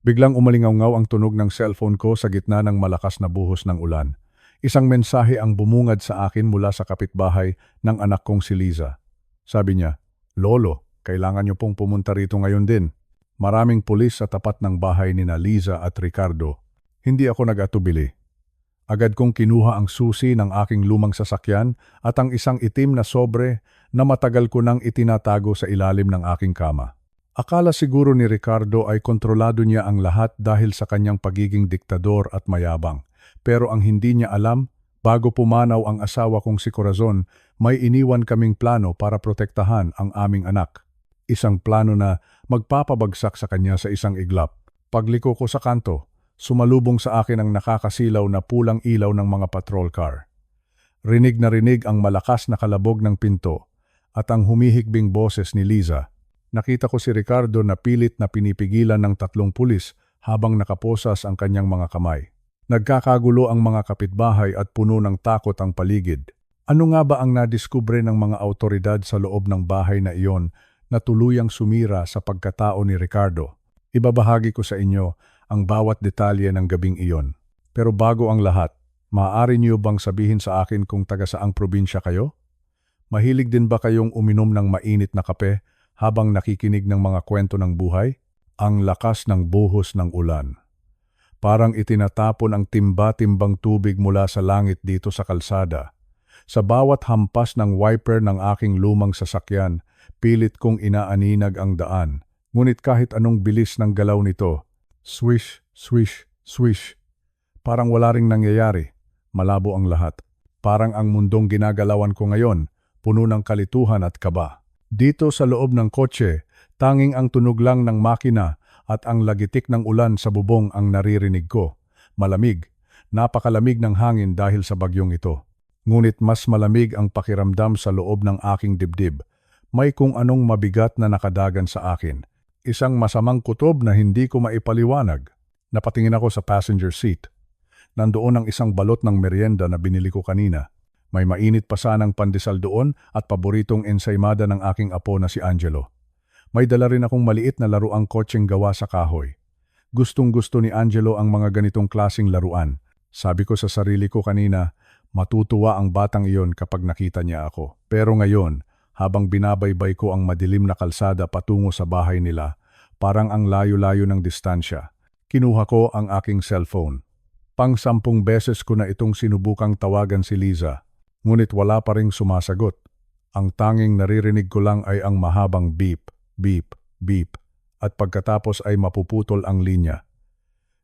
Biglang umalingaw-ngaw ang tunog ng cellphone ko sa gitna ng malakas na buhos ng ulan. Isang mensahe ang bumungad sa akin mula sa kapitbahay ng anak kong si Liza. Sabi niya, "Lolo, kailangan niyo pong pumunta rito ngayon din. Maraming pulis sa tapat ng bahay ni na Liza at Ricardo." Hindi ako nag-atubili. Agad kong kinuha ang susi ng aking lumang sasakyan at ang isang itim na sobre na matagal ko nang itinatago sa ilalim ng aking kama. Akala siguro ni Ricardo ay kontrolado niya ang lahat dahil sa kanyang pagiging diktador at mayabang. Pero ang hindi niya alam, bago pumanaw ang asawa kong si Corazon, may iniwan kaming plano para protektahan ang aming anak. Isang plano na magpapabagsak sa kanya sa isang iglap. Pagliko ko sa kanto, sumalubong sa akin ang nakakasilaw na pulang ilaw ng mga patrol car. Rinig na rinig ang malakas na kalabog ng pinto at ang humihikbing boses ni Liza. Nakita ko si Ricardo na pilit na pinipigilan ng 3 pulis habang nakaposas ang kanyang mga kamay. Nagkakagulo ang mga kapitbahay at puno ng takot ang paligid. Ano nga ba ang nadiskubre ng mga awtoridad sa loob ng bahay na iyon na tuluyang sumira sa pagkatao ni Ricardo? Ibabahagi ko sa inyo ang bawat detalye ng gabing iyon. Pero bago ang lahat, maaari niyo bang sabihin sa akin kung taga saang probinsya kayo? Mahilig din ba kayong uminom ng mainit na kape habang nakikinig ng mga kwento ng buhay? Ang lakas ng buhos ng ulan. Parang itinatapon ang timba-timbang tubig mula sa langit dito sa kalsada. Sa bawat hampas ng wiper ng aking lumang sasakyan, pilit kong inaaninag ang daan. Ngunit kahit anong bilis ng galaw nito, swish, swish, swish. Parang wala ring nangyayari. Malabo ang lahat. Parang ang mundong ginagalawan ko ngayon, puno ng kalituhan at kaba. Dito sa loob ng kotse, tanging ang tunog lang ng makina at ang lagitik ng ulan sa bubong ang naririnig ko. Malamig, napakalamig ng hangin dahil sa bagyong ito. Ngunit mas malamig ang pakiramdam sa loob ng aking dibdib. May kung anong mabigat na nakadagan sa akin. Isang masamang kutob na hindi ko maipaliwanag. Napatingin ako sa passenger seat. Nandoon ang isang balot ng merienda na binili ko kanina. May mainit pa sanang pandesal doon at paboritong ensaymada ng aking apo na si Angelo. May dala rin akong maliit na laruang kotseng gawa sa kahoy. Gustong-gusto ni Angelo ang mga ganitong klasing laruan. Sabi ko sa sarili ko kanina, matutuwa ang batang iyon kapag nakita niya ako. Pero ngayon, habang binabaybay ko ang madilim na kalsada patungo sa bahay nila, parang ang layo-layo ng distansya, kinuha ko ang aking cellphone. Pang-10 beses ko na itong sinubukang tawagan si Liza. Ngunit wala pa ring sumasagot. Ang tanging naririnig ko lang ay ang mahabang beep, beep, beep, at pagkatapos ay mapuputol ang linya.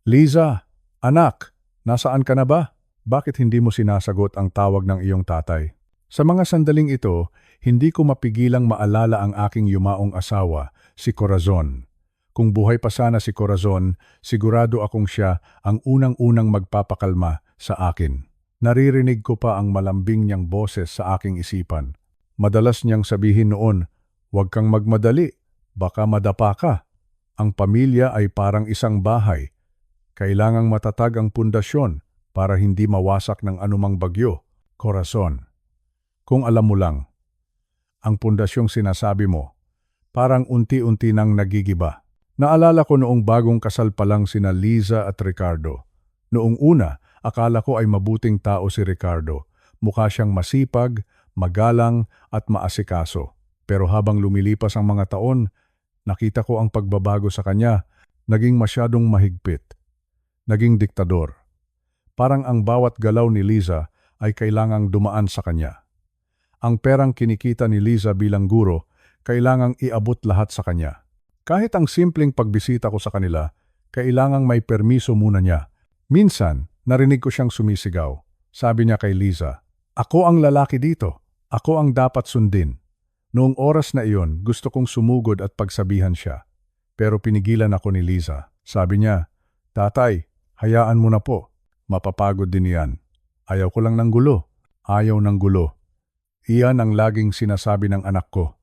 "Liza, anak, nasaan ka na ba? Bakit hindi mo sinasagot ang tawag ng iyong tatay?" Sa mga sandaling ito, hindi ko mapigilang maalala ang aking yumaong asawa, si Corazon. Kung buhay pa sana si Corazon, sigurado akong siya ang unang-unang magpapakalma sa akin. Naririnig ko pa ang malambing niyang boses sa aking isipan. Madalas niyang sabihin noon, "Huwag kang magmadali, baka madapa ka. Ang pamilya ay parang isang bahay. Kailangang matatag ang pundasyon para hindi mawasak ng anumang bagyo." Corazon. Kung alam mo lang, ang pundasyong sinasabi mo, parang unti-unti nang nagigiba. Naalala ko noong bagong kasal pa lang sina Liza at Ricardo. Noong una, akala ko ay mabuting tao si Ricardo. Mukha siyang masipag, magalang at maasikaso. Pero habang lumilipas ang mga taon, nakita ko ang pagbabago sa kanya. Naging masyadong mahigpit. Naging diktador. Parang ang bawat galaw ni Liza ay kailangang dumaan sa kanya. Ang perang kinikita ni Liza bilang guro, kailangang iabot lahat sa kanya. Kahit ang simpleng pagbisita ko sa kanila, kailangang may permiso muna niya. Minsan, narinig ko siyang sumisigaw. Sabi niya kay Liza, "Ako ang lalaki dito. Ako ang dapat sundin." Noong oras na iyon, gusto kong sumugod at pagsabihan siya. Pero pinigilan ako ni Liza. Sabi niya, "Tatay, hayaan mo na po. Mapapagod din iyan. Ayaw ko lang ng gulo." Ayaw ng gulo. Iyan ang laging sinasabi ng anak ko.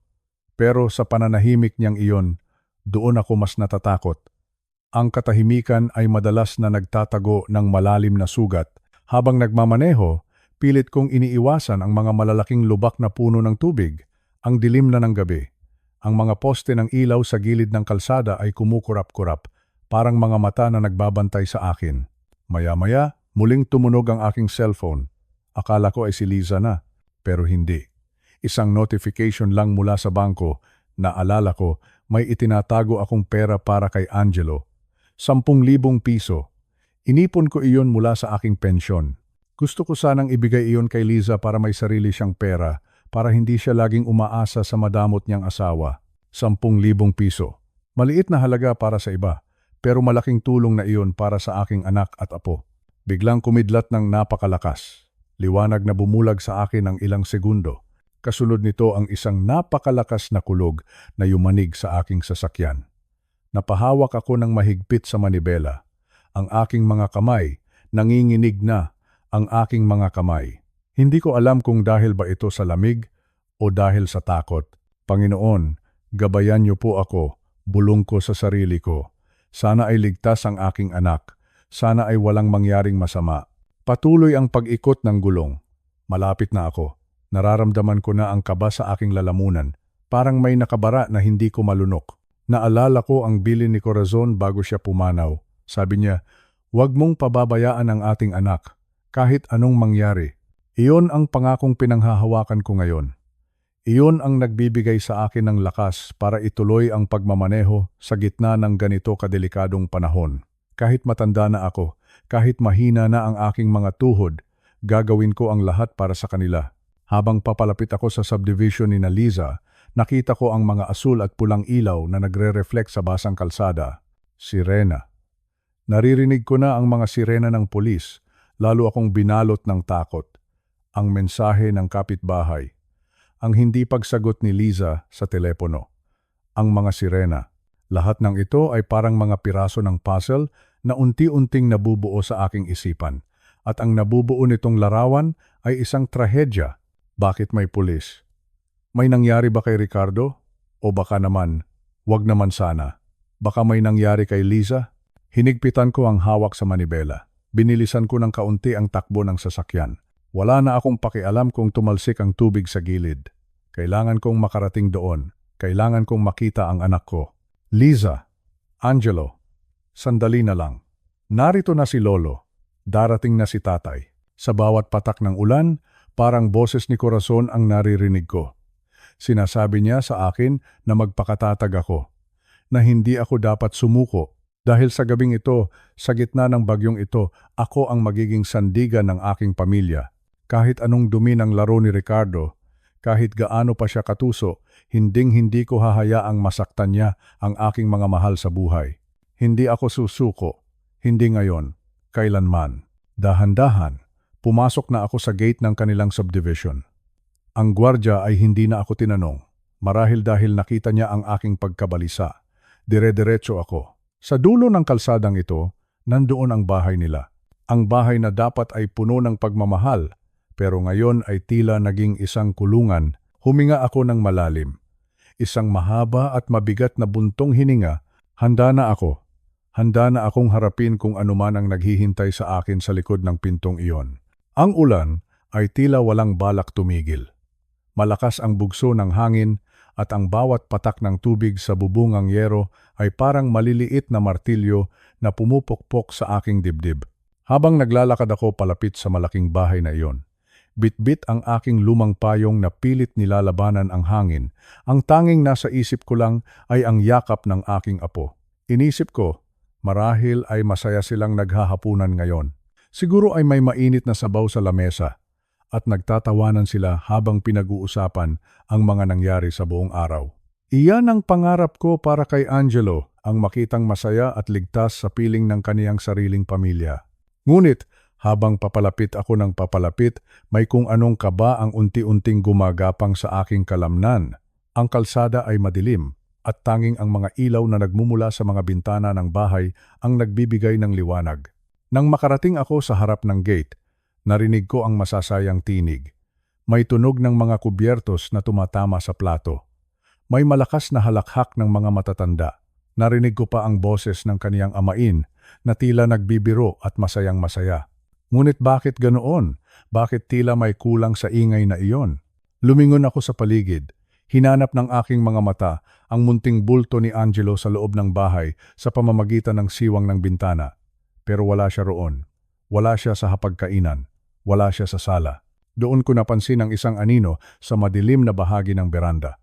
Pero sa pananahimik niyang iyon, doon ako mas natatakot. Ang katahimikan ay madalas na nagtatago ng malalim na sugat. Habang nagmamaneho, pilit kong iniiwasan ang mga malalaking lubak na puno ng tubig. Ang dilim na ng gabi. Ang mga poste ng ilaw sa gilid ng kalsada ay kumukurap-kurap. parang mga mata na nagbabantay sa akin. Maya-maya, muling tumunog ang aking cellphone. Akala ko ay si Liza na, pero hindi. Isang notification lang mula sa bangko na alala ko may itinatago akong pera para kay Angelo. 10,000 piso. Inipon ko iyon mula sa aking pensyon. Gusto ko sanang ibigay iyon kay Liza para may sarili siyang pera, para hindi siya laging umaasa sa madamot niyang asawa. 10,000 piso. Maliit na halaga para sa iba, pero malaking tulong na iyon para sa aking anak at apo. Biglang kumidlat ng napakalakas. Liwanag na bumulag sa akin ng ilang segundo. Kasunod nito ang isang napakalakas na kulog na yumanig sa aking sasakyan. Napahawak ako ng mahigpit sa manibela. Ang aking mga kamay, nanginginig na ang aking mga kamay. Hindi ko alam kung dahil ba ito sa lamig o dahil sa takot. Panginoon, gabayan niyo po ako, bulong ko sa sarili ko. Sana ay ligtas ang aking anak. Sana ay walang mangyaring masama. Patuloy ang pag-ikot ng gulong. Malapit na ako. Nararamdaman ko na ang kaba sa aking lalamunan. Parang may nakabara na hindi ko malunok. Naalala ko ang bilin ni Corazon bago siya pumanaw. Sabi niya, "Huwag mong pababayaan ang ating anak, kahit anong mangyari." Iyon ang pangakong pinanghahawakan ko ngayon. Iyon ang nagbibigay sa akin ng lakas para ituloy ang pagmamaneho sa gitna ng ganito kadelikadong panahon. Kahit matanda na ako, kahit mahina na ang aking mga tuhod, gagawin ko ang lahat para sa kanila. Habang papalapit ako sa subdivision ni Liza, nakita ko ang mga asul at pulang ilaw na nagre-reflect sa basang kalsada. Sirena. Naririnig ko na ang mga sirena ng pulis, lalo akong binalot ng takot. Ang mensahe ng kapitbahay. Ang hindi pagsagot ni Liza sa telepono. Ang mga sirena. Lahat ng ito ay parang mga piraso ng puzzle na unti-unting nabubuo sa aking isipan. At ang nabubuo nitong larawan ay isang trahedya. Bakit may pulis? May nangyari ba kay Ricardo? O baka naman, wag naman sana. Baka may nangyari kay Liza? Hinigpitan ko ang hawak sa manibela. Binilisan ko ng kaunti ang takbo ng sasakyan. Wala na akong pakialam kung tumalsik ang tubig sa gilid. Kailangan kong makarating doon. Kailangan kong makita ang anak ko. Liza, Angelo, sandali na lang. Narito na si Lolo. Darating na si Tatay. Sa bawat patak ng ulan, parang boses ni Corazon ang naririnig ko. Sinasabi niya sa akin na magpakatatag ako, na hindi ako dapat sumuko dahil sa gabing ito, sa gitna ng bagyong ito, ako ang magiging sandigan ng aking pamilya. Kahit anong dumi ng laro ni Ricardo, kahit gaano pa siya katuso, hinding-hindi ko hahayaang masaktan niya ang aking mga mahal sa buhay. Hindi ako susuko, hindi ngayon, kailanman. Dahan-dahan. Pumasok na ako sa gate ng kanilang subdivision. Ang gwardya ay hindi na ako tinanong, marahil dahil nakita niya ang aking pagkabalisa. Dire-diretso ako. Sa dulo ng kalsadang ito, nandoon ang bahay nila. Ang bahay na dapat ay puno ng pagmamahal, pero ngayon ay tila naging isang kulungan. Huminga ako ng malalim. Isang mahaba at mabigat na buntong hininga. Handa na ako. Handa na akong harapin kung anuman ang naghihintay sa akin sa likod ng pintong iyon. Ang ulan ay tila walang balak tumigil. Malakas ang bugso ng hangin at ang bawat patak ng tubig sa bubungang yero ay parang maliliit na martilyo na pumupukpok sa aking dibdib. Habang naglalakad ako palapit sa malaking bahay na iyon, bitbit ang aking lumang payong na pilit nilalabanan ang hangin. Ang tanging nasa isip ko lang ay ang yakap ng aking apo. Inisip ko, marahil ay masaya silang naghahapunan ngayon. Siguro ay may mainit na sabaw sa lamesa at nagtatawanan sila habang pinag-uusapan ang mga nangyari sa buong araw. Iyan ang pangarap ko para kay Angelo, ang makitang masaya at ligtas sa piling ng kaniyang sariling pamilya. Ngunit, habang papalapit ako ng papalapit, may kung anong kaba ang unti-unting gumagapang sa aking kalamnan. Ang kalsada ay madilim at tanging ang mga ilaw na nagmumula sa mga bintana ng bahay ang nagbibigay ng liwanag. Nang makarating ako sa harap ng gate, narinig ko ang masasayang tinig. May tunog ng mga kubyertos na tumatama sa plato. May malakas na halakhak ng mga matatanda. Narinig ko pa ang boses ng kaniyang amain na tila nagbibiro at masayang masaya. Ngunit bakit ganoon? Bakit tila may kulang sa ingay na iyon? Lumingon ako sa paligid. Hinanap ng aking mga mata ang munting bulto ni Angelo sa loob ng bahay sa pamamagitan ng siwang ng bintana. Pero wala siya roon. Wala siya sa hapagkainan. Wala siya sa sala. Doon ko napansin ang isang anino sa madilim na bahagi ng beranda.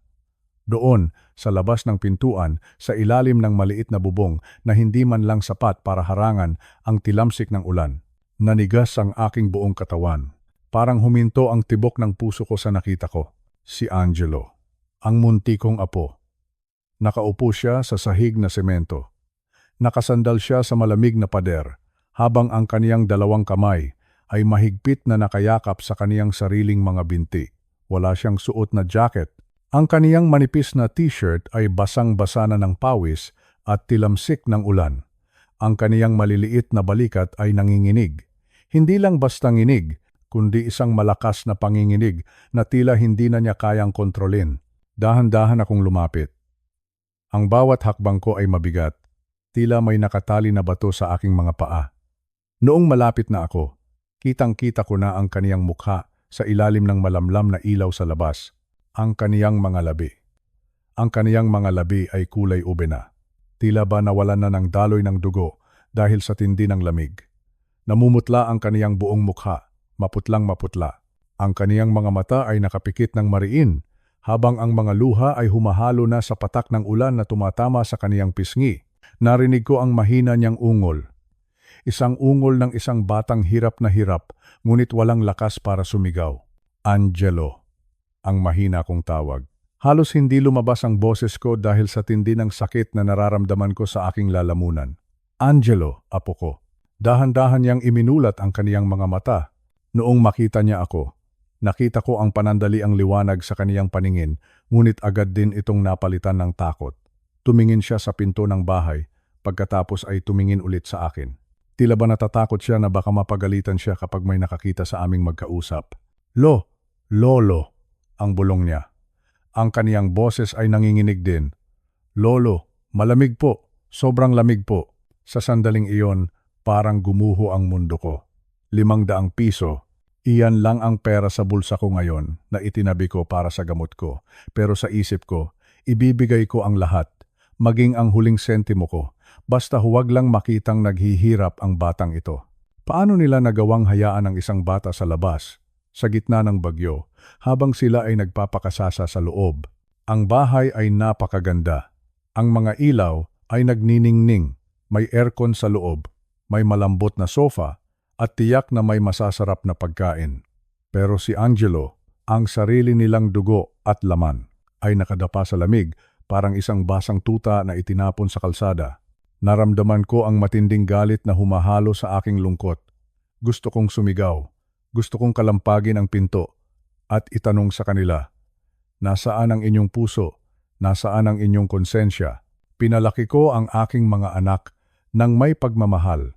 Doon, sa labas ng pintuan, sa ilalim ng maliit na bubong na hindi man lang sapat para harangan ang tilamsik ng ulan. Nanigas ang aking buong katawan. Parang huminto ang tibok ng puso ko sa nakita ko. Si Angelo, ang munti kong apo. Nakaupo siya sa sahig na semento. Nakasandal siya sa malamig na pader, habang ang kaniyang dalawang kamay ay mahigpit na nakayakap sa kaniyang sariling mga binti. Wala siyang suot na jacket. Ang kaniyang manipis na t-shirt ay basang-basa na ng pawis at tilamsik ng ulan. Ang kaniyang maliliit na balikat ay nanginginig. Hindi lang basta nginig, kundi isang malakas na panginginig na tila hindi na niya kayang kontrolin. Dahan-dahan akong lumapit. Ang bawat hakbang ko ay mabigat. Tila may nakatali na bato sa aking mga paa. Noong malapit na ako, kitang-kita ko na ang kaniyang mukha sa ilalim ng malamlam na ilaw sa labas. Ang kaniyang mga labi. Ang kaniyang mga labi ay kulay ube na. Tila ba nawalan na ng daloy ng dugo dahil sa tindi ng lamig. Namumutla ang kaniyang buong mukha, maputlang maputla. Ang kaniyang mga mata ay nakapikit ng mariin, habang ang mga luha ay humahalo na sa patak ng ulan na tumatama sa kaniyang pisngi. Narinig ko ang mahina niyang ungol. Isang ungol ng isang batang hirap na hirap, ngunit walang lakas para sumigaw. Angelo, ang mahina kong tawag. Halos hindi lumabas ang boses ko dahil sa tindi ng sakit na nararamdaman ko sa aking lalamunan. Angelo, apo ko. Dahan-dahan niyang iminulat ang kaniyang mga mata. Noong makita niya ako, nakita ko ang panandaliang liwanag sa kaniyang paningin, ngunit agad din itong napalitan ng takot. Tumingin siya sa pinto ng bahay, pagkatapos ay tumingin ulit sa akin. Tila ba natatakot siya na baka mapagalitan siya kapag may nakakita sa aming magkausap. Lolo, ang bulong niya. Ang kaniyang boses ay nanginginig din. Lolo, malamig po, sobrang lamig po. Sa sandaling iyon, parang gumuho ang mundo ko. 500 piso, iyan lang ang pera sa bulsa ko ngayon na itinabi ko para sa gamot ko. Pero sa isip ko, ibibigay ko ang lahat. Maging ang huling sentimo ko, basta huwag lang makitang naghihirap ang batang ito. Paano nila nagawang hayaan ang isang bata sa labas, sa gitna ng bagyo, habang sila ay nagpapakasasa sa loob? Ang bahay ay napakaganda. Ang mga ilaw ay nagniningning, may aircon sa loob, may malambot na sofa, at tiyak na may masasarap na pagkain. Pero si Angelo, ang sarili nilang dugo at laman, ay nakadapa sa lamig, parang isang basang tuta na itinapon sa kalsada. Naramdaman ko ang matinding galit na humahalo sa aking lungkot. Gusto kong sumigaw. Gusto kong kalampagin ang pinto at itanong sa kanila, nasaan ang inyong puso? Nasaan ang inyong konsensya? Pinalaki ko ang aking mga anak ng may pagmamahal.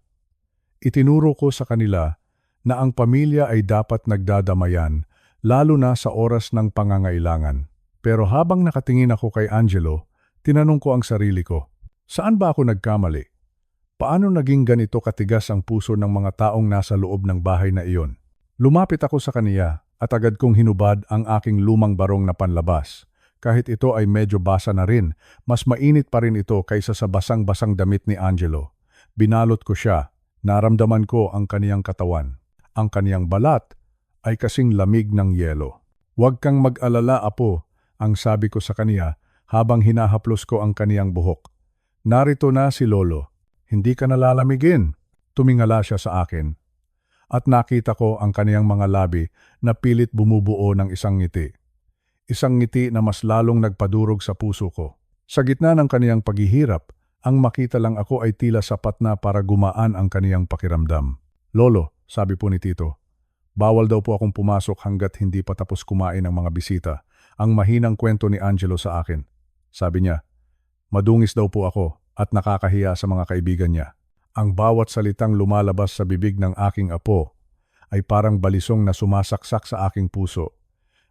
Itinuro ko sa kanila na ang pamilya ay dapat nagdadamayan, lalo na sa oras ng pangangailangan. Pero habang nakatingin ako kay Angelo, tinanong ko ang sarili ko, saan ba ako nagkamali? Paano naging ganito katigas ang puso ng mga taong nasa loob ng bahay na iyon? Lumapit ako sa kaniya at agad kong hinubad ang aking lumang barong na panlabas. Kahit ito ay medyo basa na rin, mas mainit pa rin ito kaysa sa basang-basang damit ni Angelo. Binalot ko siya, naramdaman ko ang kaniyang katawan. Ang kaniyang balat ay kasing lamig ng yelo. Huwag kang mag-alala, apo, ang sabi ko sa kaniya habang hinahaplos ko ang kaniyang buhok. Narito na si Lolo. Hindi ka nalalamigin. Tumingala siya sa akin. At nakita ko ang kaniyang mga labi na pilit bumubuo ng isang ngiti. Isang ngiti na mas lalong nagpadurog sa puso ko. Sa gitna ng kaniyang paghihirap, ang makita lang ako ay tila sapat na para gumaan ang kaniyang pakiramdam. Lolo, sabi po ni Tito, bawal daw po akong pumasok hanggat hindi pa tapos kumain ang mga bisita. Ang mahinang kwento ni Angelo sa akin. Sabi niya, madungis daw po ako at nakakahiya sa mga kaibigan niya. Ang bawat salitang lumalabas sa bibig ng aking apo ay parang balisong na sumasaksak sa aking puso.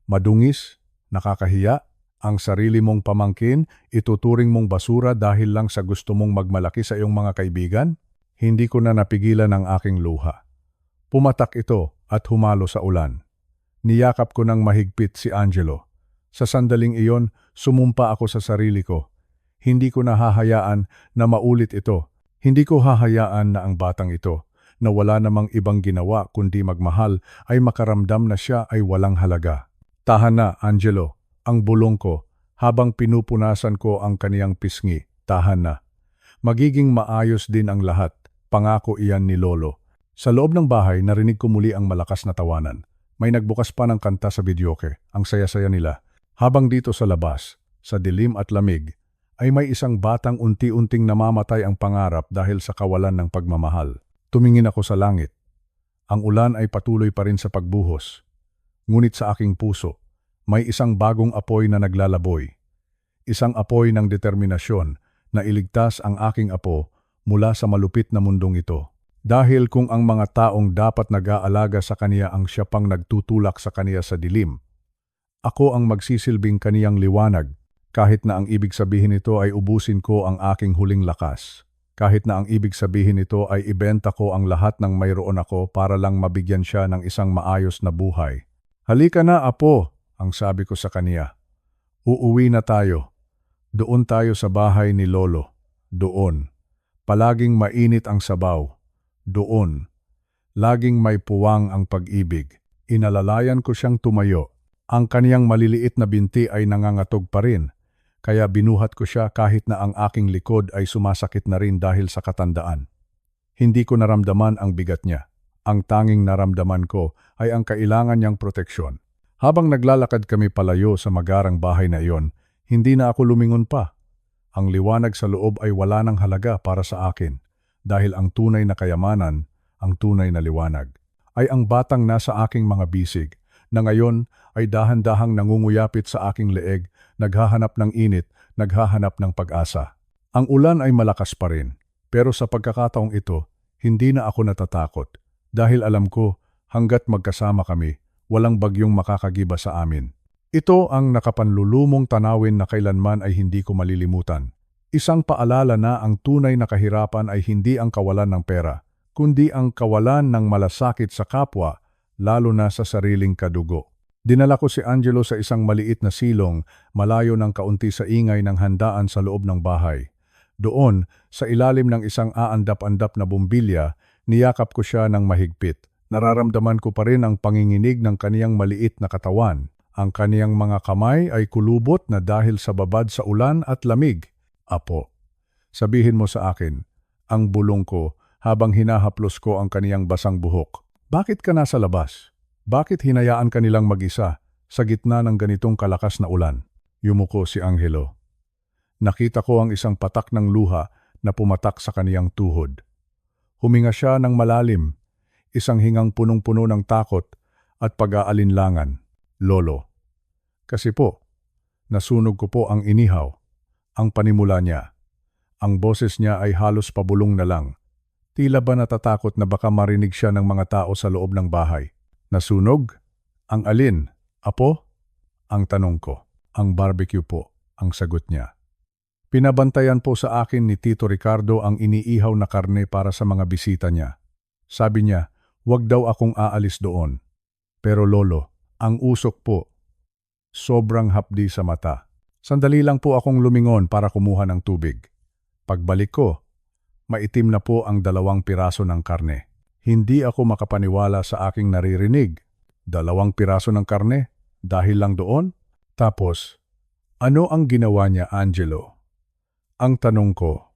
Madungis, nakakahiya, ang sarili mong pamangkin, ituturing mong basura dahil lang sa gusto mong magmalaki sa iyong mga kaibigan? Hindi ko na napigilan ang aking luha. Pumatak ito at humalo sa ulan. Niyakap ko ng mahigpit si Angelo. Sa sandaling iyon, Sumumpa ako sa sarili ko. Hindi ko nahahayaan na maulit ito. Hindi ko hahayaan na ang batang ito, na wala namang ibang ginawa kundi magmahal, ay makaramdam na siya ay walang halaga. Tahan na, Angelo, ang bulong ko, habang pinupunasan ko ang kaniyang pisngi. Tahan na. Magiging maayos din ang lahat, pangako iyan ni Lolo. Sa loob ng bahay, narinig ko muli ang malakas na tawanan. May nagbukas pa ng kanta sa videoke, ang saya-saya nila. Habang dito sa labas, sa dilim at lamig, ay may isang batang unti-unting namamatay ang pangarap dahil sa kawalan ng pagmamahal. Tumingin ako sa langit. Ang ulan ay patuloy pa rin sa pagbuhos. Ngunit sa aking puso, may isang bagong apoy na naglalaboy. Isang apoy ng determinasyon na iligtas ang aking apo mula sa malupit na mundong ito. Dahil kung ang mga taong dapat nag-aalaga sa kaniya ang siya pang nagtutulak sa kaniya sa dilim, ako ang magsisilbing kaniyang liwanag. Kahit na ang ibig sabihin nito ay ubusin ko ang aking huling lakas. Kahit na ang ibig sabihin nito ay ibenta ko ang lahat ng mayroon ako para lang mabigyan siya ng isang maayos na buhay. Halika na, apo, ang sabi ko sa kaniya. Uuwi na tayo. Doon tayo sa bahay ni Lolo. Doon. Palaging mainit ang sabaw. Doon. Laging may puwang ang pag-ibig. Inalalayan ko siyang tumayo. Ang kaniyang maliliit na binti ay nangangatog pa rin. Kaya binuhat ko siya kahit na ang aking likod ay sumasakit na rin dahil sa katandaan. Hindi ko naramdaman ang bigat niya. Ang tanging naramdaman ko ay ang kailangan niyang proteksyon. Habang naglalakad kami palayo sa magarang bahay na iyon, hindi na ako lumingon pa. Ang liwanag sa loob ay wala ng halaga para sa akin dahil ang tunay na kayamanan, ang tunay na liwanag, ay ang batang nasa aking mga bisig na ngayon ay dahan-dahang nangunguyapit sa aking leeg, naghahanap ng init, naghahanap ng pag-asa. Ang ulan ay malakas pa rin, pero sa pagkakataong ito, hindi na ako natatakot dahil alam ko hanggat magkasama kami, walang bagyong makakagiba sa amin. Ito ang nakapanlulumong tanawin na kailanman ay hindi ko malilimutan. Isang paalala na ang tunay na kahirapan ay hindi ang kawalan ng pera, kundi ang kawalan ng malasakit sa kapwa, lalo na sa sariling kadugo. Dinala ko si Angelo sa isang maliit na silong, malayo ng kaunti sa ingay ng handaan sa loob ng bahay. Doon, sa ilalim ng isang aandap-andap na bumbilya, niyakap ko siya ng mahigpit. Nararamdaman ko pa rin ang panginginig ng kaniyang maliit na katawan. Ang kaniyang mga kamay ay kulubot na dahil sa babad sa ulan at lamig. Apo, sabihin mo sa akin, ang bulong ko habang hinahaplos ko ang kaniyang basang buhok. Bakit ka nasa labas? Bakit hinayaan ka nilang mag-isa sa gitna ng ganitong kalakas na ulan? Yumuko si Angelo. Nakita ko ang isang patak ng luha na pumatak sa kaniyang tuhod. Huminga siya ng malalim, isang hingang punong-puno ng takot at pag-aalinlangan. Lolo. Kasi po, nasunog ko po ang inihaw, ang panimula niya. Ang boses niya ay halos pabulong na lang. Tila ba natatakot na baka marinig siya ng mga tao sa loob ng bahay. Nasunog? Ang alin? Apo? Ang tanong ko. Ang barbecue po, ang sagot niya. Pinabantayan po sa akin ni Tito Ricardo ang iniihaw na karne para sa mga bisita niya. Sabi niya, wag daw akong aalis doon. Pero lolo, ang usok po, sobrang hapdi sa mata. Sandali lang po akong lumingon para kumuha ng tubig. Pagbalik ko, maitim na po ang 2 piraso ng karne. Hindi ako makapaniwala sa aking naririnig. 2 piraso ng karne? Dahil lang doon? Tapos, ano ang ginawa niya, Angelo? Ang tanong ko,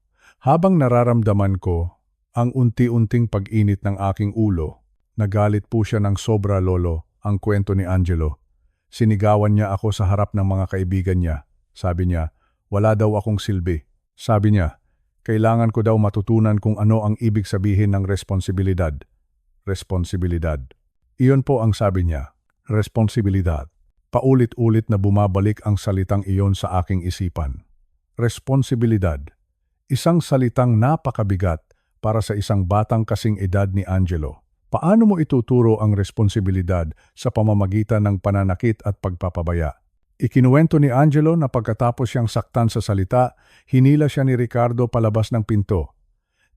habang nararamdaman ko ang unti-unting pag-init ng aking ulo, nagalit po siya ng sobra, lolo, ang kwento ni Angelo. Sinigawan niya ako sa harap ng mga kaibigan niya. Sabi niya, wala daw akong silbi. Sabi niya, kailangan ko daw matutunan kung ano ang ibig sabihin ng responsibilidad. Responsibilidad. Iyon po ang sabi niya, responsibilidad. Paulit-ulit na bumabalik ang salitang iyon sa aking isipan. Responsibilidad. Isang salitang napakabigat para sa isang batang kasing edad ni Angelo. Paano mo ituturo ang responsibilidad sa pamamagitan ng pananakit at pagpapabaya? Ikinuwento ni Angelo na pagkatapos siyang saktan sa salita, hinila siya ni Ricardo palabas ng pinto.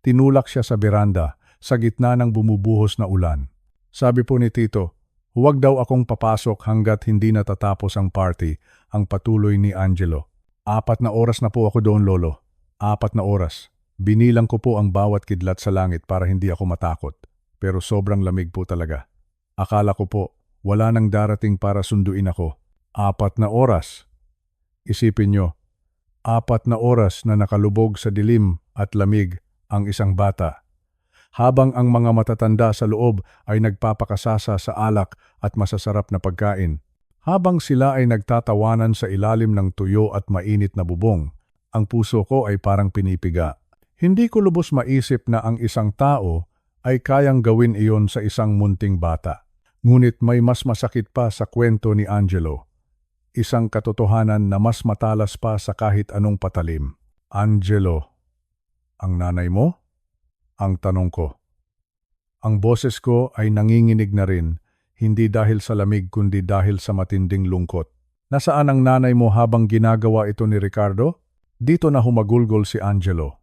Tinulak siya sa beranda, sa gitna ng bumubuhos na ulan. Sabi po ni Tito, huwag daw akong papasok hanggat hindi natatapos ang party ang patuloy ni Angelo. 4 na oras na po ako doon, Lolo. 4 na oras. Binilang ko po ang bawat kidlat sa langit para hindi ako matakot. Pero sobrang lamig po talaga. Akala ko po, wala nang darating para sunduin ako. 4 na oras. Isipin nyo, 4 na oras na nakalubog sa dilim at lamig ang isang bata. Habang ang mga matatanda sa loob ay nagpapakasasa sa alak at masasarap na pagkain. Habang sila ay nagtatawanan sa ilalim ng tuyo at mainit na bubong, ang puso ko ay parang pinipiga. Hindi ko lubos maisip na ang isang tao ay kayang gawin iyon sa isang munting bata. Ngunit may mas masakit pa sa kwento ni Angelo. Isang katotohanan na mas matalas pa sa kahit anong patalim. Angelo, ang nanay mo? Ang tanong ko. Ang boses ko ay nanginginig na rin, hindi dahil sa lamig kundi dahil sa matinding lungkot. Nasaan ang nanay mo habang ginagawa ito ni Ricardo? Dito na humagulgol si Angelo.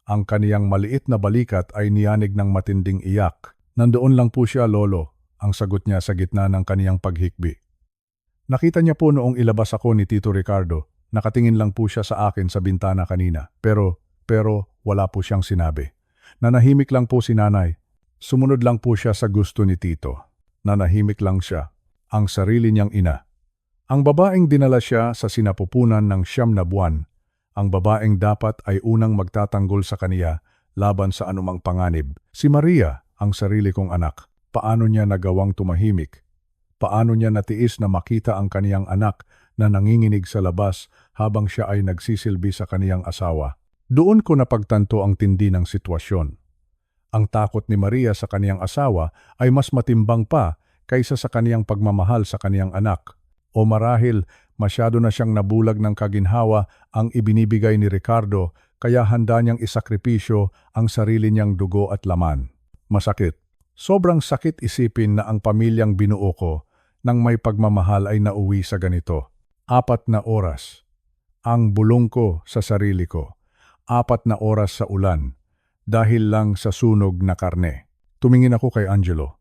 Ang kaniyang maliit na balikat ay niyanig ng matinding iyak. Nandoon lang po siya, Lolo, ang sagot niya sa gitna ng kaniyang paghikbi. Nakita niya po noong ilabas ako ni Tito Ricardo, nakatingin lang po siya sa akin sa bintana kanina. Pero wala po siyang sinabi. Nanahimik lang po si nanay. Sumunod lang po siya sa gusto ni Tito. Nanahimik lang siya, ang sarili niyang ina. Ang babaeng dinala siya sa sinapupunan ng 9 na buwan. Ang babaeng dapat ay unang magtatanggol sa kaniya laban sa anumang panganib. Si Maria, ang sarili kong anak. Paano niya nagawang tumahimik? Paano niya natiis na makita ang kaniyang anak na nanginginig sa labas habang siya ay nagsisilbi sa kaniyang asawa? Doon ko napagtanto ang tindi ng sitwasyon. Ang takot ni Maria sa kaniyang asawa ay mas matimbang pa kaysa sa kaniyang pagmamahal sa kaniyang anak. O marahil masyado na siyang nabulag ng kaginhawa ang ibinibigay ni Ricardo kaya handa niyang isakripisyo ang sarili niyang dugo at laman. Masakit. Sobrang sakit isipin na ang pamilyang binuo ko nang may pagmamahal ay nauwi sa ganito. 4 na oras. Ang bulong ko sa sarili ko. 4 na oras sa ulan. Dahil lang sa sunog na karne. Tumingin ako kay Angelo.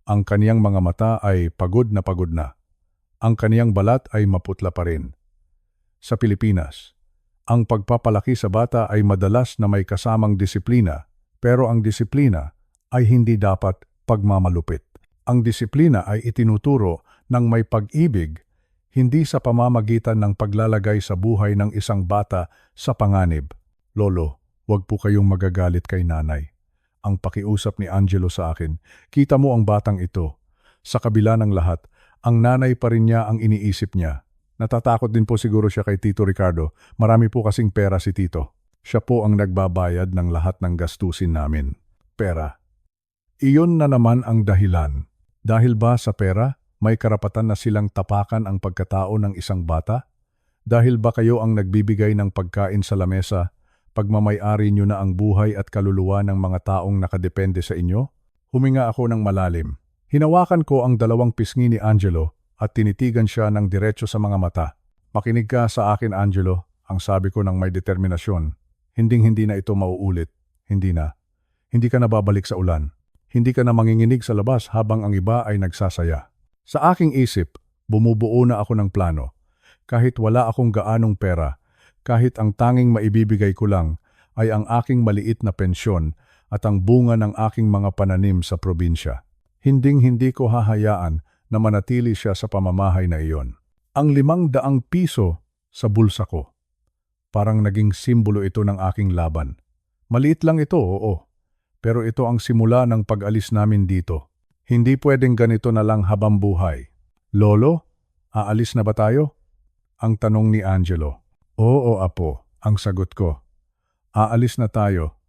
Ang kaniyang mga mata ay pagod na pagod na. Ang kaniyang balat ay maputla pa rin. Sa Pilipinas, ang pagpapalaki sa bata ay madalas na may kasamang disiplina, pero ang disiplina ay hindi dapat pagmamalupit. Ang disiplina ay itinuturo ng may pag-ibig, hindi sa pamamagitan ng paglalagay sa buhay ng isang bata sa panganib. Lolo, huwag po kayong magagalit kay nanay. Ang pakiusap ni Angelo sa akin, kita mo ang batang ito. Sa kabila ng lahat, ang nanay pa rin niya ang iniisip niya. Natatakot din po siguro siya kay Tito Ricardo. Marami po kasing pera si Tito. Siya po ang nagbabayad ng lahat ng gastusin namin. Pera. Iyon na naman ang dahilan. Dahil ba sa pera, may karapatan na silang tapakan ang pagkatao ng isang bata? Dahil ba kayo ang nagbibigay ng pagkain sa lamesa, pagmamay-ari niyo na ang buhay at kaluluwa ng mga taong nakadepende sa inyo? Huminga ako ng malalim. Hinawakan ko ang 2 pisngi ni Angelo at tinitigan siya ng diretso sa mga mata. Makinig ka sa akin, Angelo, ang sabi ko ng may determinasyon. Hinding-hindi na ito mauulit. Hindi na. Hindi ka na babalik sa ulan. Hindi ka na manginginig sa labas habang ang iba ay nagsasaya. Sa aking isip, bumubuo na ako ng plano. Kahit wala akong gaanong pera, kahit ang tanging maibibigay ko lang ay ang aking maliit na pensyon at ang bunga ng aking mga pananim sa probinsya. Hinding-hindi ko hahayaan na manatili siya sa pamamahay na iyon. Ang 500 piso sa bulsa ko. Parang naging simbolo ito ng aking laban. Maliit lang ito, oo. Pero ito ang simula ng pag-alis namin dito. Hindi pwedeng ganito na lang habang buhay. Lolo, aalis na ba tayo? Ang tanong ni Angelo. Oo, apo, ang sagot ko. Aalis na tayo.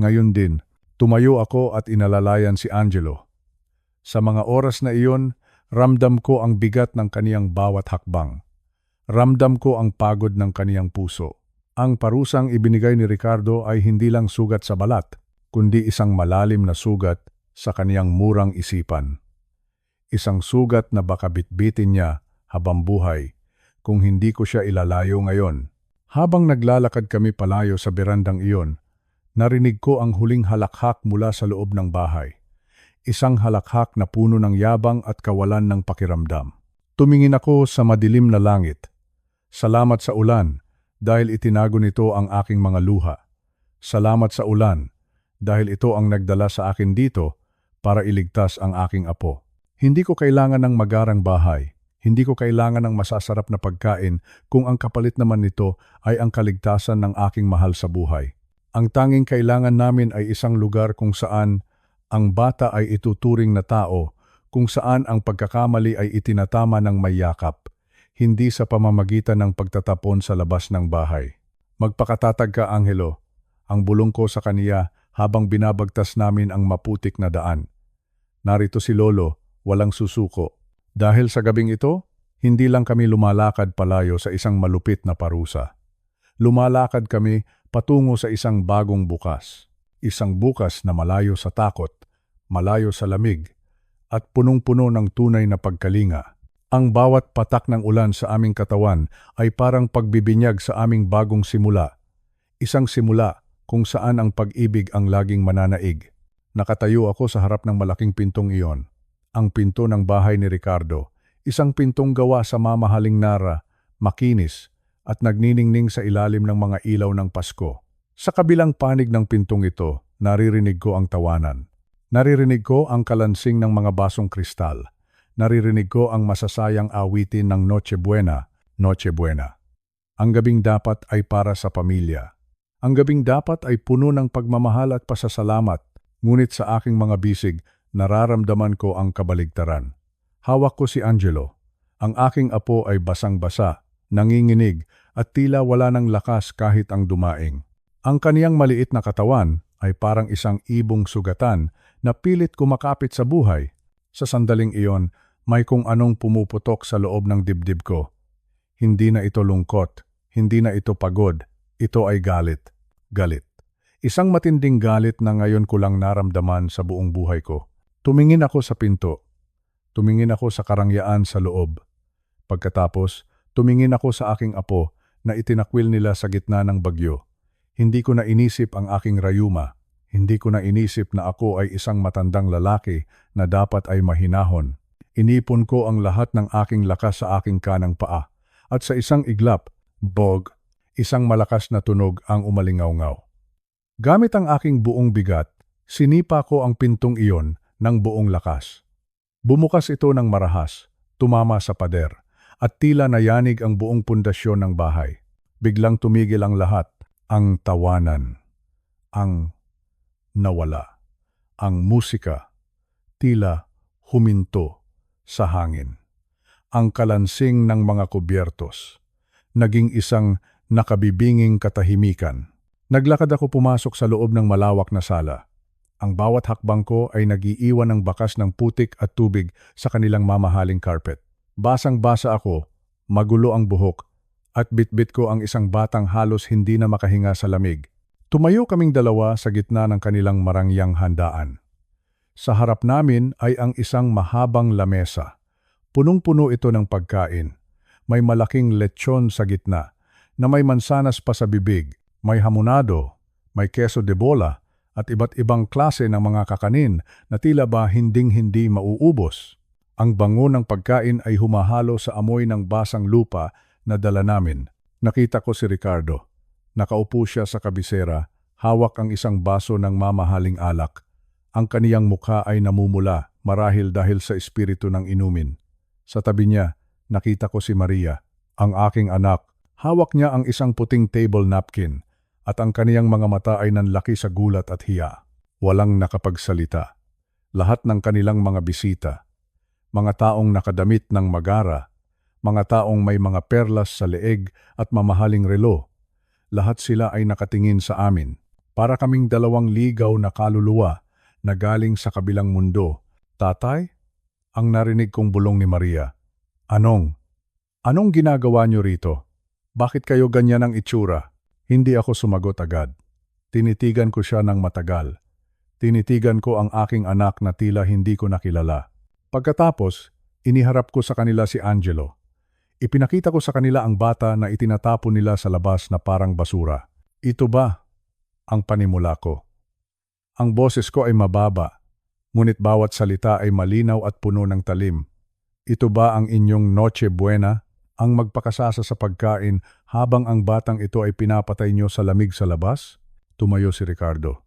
Ngayon din, tumayo ako at inalalayan si Angelo. Sa mga oras na iyon, ramdam ko ang bigat ng kaniyang bawat hakbang. Ramdam ko ang pagod ng kaniyang puso. Ang parusang ibinigay ni Ricardo ay hindi lang sugat sa balat, kundi isang malalim na sugat sa kaniyang murang isipan. Isang sugat na baka bitbitin niya habang buhay kung hindi ko siya ilalayo ngayon. Habang naglalakad kami palayo sa berandang iyon, narinig ko ang huling halakhak mula sa loob ng bahay. Isang halakhak na puno ng yabang at kawalan ng pakiramdam. Tumingin ako sa madilim na langit. Salamat sa ulan, dahil itinago nito ang aking mga luha. Salamat sa ulan, dahil ito ang nagdala sa akin dito para iligtas ang aking apo. Hindi ko kailangan ng magarang bahay. Hindi ko kailangan ng masasarap na pagkain kung ang kapalit naman nito ay ang kaligtasan ng aking mahal sa buhay. Ang tanging kailangan namin ay isang lugar kung saan ang bata ay ituturing na tao, kung saan ang pagkakamali ay itinatama ng may yakap, hindi sa pamamagitan ng pagtatapon sa labas ng bahay. Magpakatatag ka, Angelo. Ang bulong ko sa kaniya habang binabagtas namin ang maputik na daan. Narito si Lolo, walang susuko. Dahil sa gabing ito, hindi lang kami lumalakad palayo sa isang malupit na parusa. Lumalakad kami patungo sa isang bagong bukas. Isang bukas na malayo sa takot, malayo sa lamig, at punong-puno ng tunay na pagkalinga. Ang bawat patak ng ulan sa aming katawan ay parang pagbibinyag sa aming bagong simula. Isang simula kung saan ang pag-ibig ang laging mananaig. Nakatayo ako sa harap ng malaking pintong iyon. Ang pinto ng bahay ni Ricardo. Isang pintong gawa sa mamahaling nara, makinis, at nagniningning sa ilalim ng mga ilaw ng Pasko. Sa kabilang panig ng pintong ito, naririnig ko ang tawanan. Naririnig ko ang kalansing ng mga basong kristal. Naririnig ko ang masasayang awitin ng Noche Buena, Noche Buena. Ang gabing dapat ay para sa pamilya. Ang gabing dapat ay puno ng pagmamahal at pasasalamat, ngunit sa aking mga bisig, nararamdaman ko ang kabaligtaran. Hawak ko si Angelo. Ang aking apo ay basang-basa, nanginginig, at tila wala ng lakas kahit ang dumaing. Ang kaniyang maliit na katawan ay parang isang ibong sugatan na pilit kumakapit sa buhay. Sa sandaling iyon, may kung anong pumuputok sa loob ng dibdib ko. Hindi na ito lungkot, hindi na ito pagod, ito ay galit. Galit. Isang matinding galit na ngayon ko lang naramdaman sa buong buhay ko. Tumingin ako sa pinto. Tumingin ako sa karangyaan sa loob. Pagkatapos, tumingin ako sa aking apo na itinakwil nila sa gitna ng bagyo. Hindi ko na inisip ang aking rayuma. Hindi ko na inisip na ako ay isang matandang lalaki na dapat ay mahinahon. Inipon ko ang lahat ng aking lakas sa aking kanang paa. At sa isang iglap, bog, isang malakas na tunog ang umalingaw-ngaw. Gamit ang aking buong bigat, sinipa ko ang pintong iyon ng buong lakas. Bumukas ito ng marahas, tumama sa pader, at tila nayanig ang buong pundasyon ng bahay. Biglang tumigil ang lahat, ang tawanan, ang nawala, ang musika, tila huminto sa hangin. Ang kalansing ng mga kubyertos, naging isang nakabibinging katahimikan. Naglakad ako pumasok sa loob ng malawak na sala. Ang bawat hakbang ko ay nagiiwan ng bakas ng putik at tubig sa kanilang mamahaling carpet. Basang-basa ako, magulo ang buhok, at bitbit ko ang isang batang halos hindi na makahinga sa lamig. Tumayo kaming dalawa sa gitna ng kanilang marangyang handaan. Sa harap namin ay ang isang mahabang lamesa. Punong-puno ito ng pagkain. May malaking lechon sa gitna, na may mansanas pa sa bibig, may hamonado, may queso de bola, at iba't ibang klase ng mga kakanin na tila ba hinding-hindi mauubos. Ang bango ng pagkain ay humahalo sa amoy ng basang lupa na dala namin. Nakita ko si Ricardo. Nakaupo siya sa kabisera, hawak ang isang baso ng mamahaling alak. Ang kaniyang mukha ay namumula marahil dahil sa espiritu ng inumin. Sa tabi niya, nakita ko si Maria, ang aking anak. Hawak niya ang isang puting table napkin at ang kaniyang mga mata ay nanlaki sa gulat at hiya. Walang nakapagsalita. Lahat ng kanilang mga bisita, mga taong nakadamit ng magara, mga taong may mga perlas sa leeg at mamahaling relo, lahat sila ay nakatingin sa amin. Para kaming dalawang ligaw na kaluluwa na galing sa kabilang mundo. Tatay? Ang narinig kong bulong ni Maria. Anong ginagawa niyo rito? Bakit kayo ganyan ang itsura? Hindi ako sumagot agad. Tinitigan ko siya ng matagal. Tinitigan ko ang aking anak na tila hindi ko nakilala. Pagkatapos, iniharap ko sa kanila si Angelo. Ipinakita ko sa kanila ang bata na itinatapon nila sa labas na parang basura. Ito ba ang panimula ko? Ang boses ko ay mababa, ngunit bawat salita ay malinaw at puno ng talim. Ito ba ang inyong Noche Buena? Ang magpakasasa sa pagkain habang ang batang ito ay pinapatay niyo sa lamig sa labas? Tumayo si Ricardo.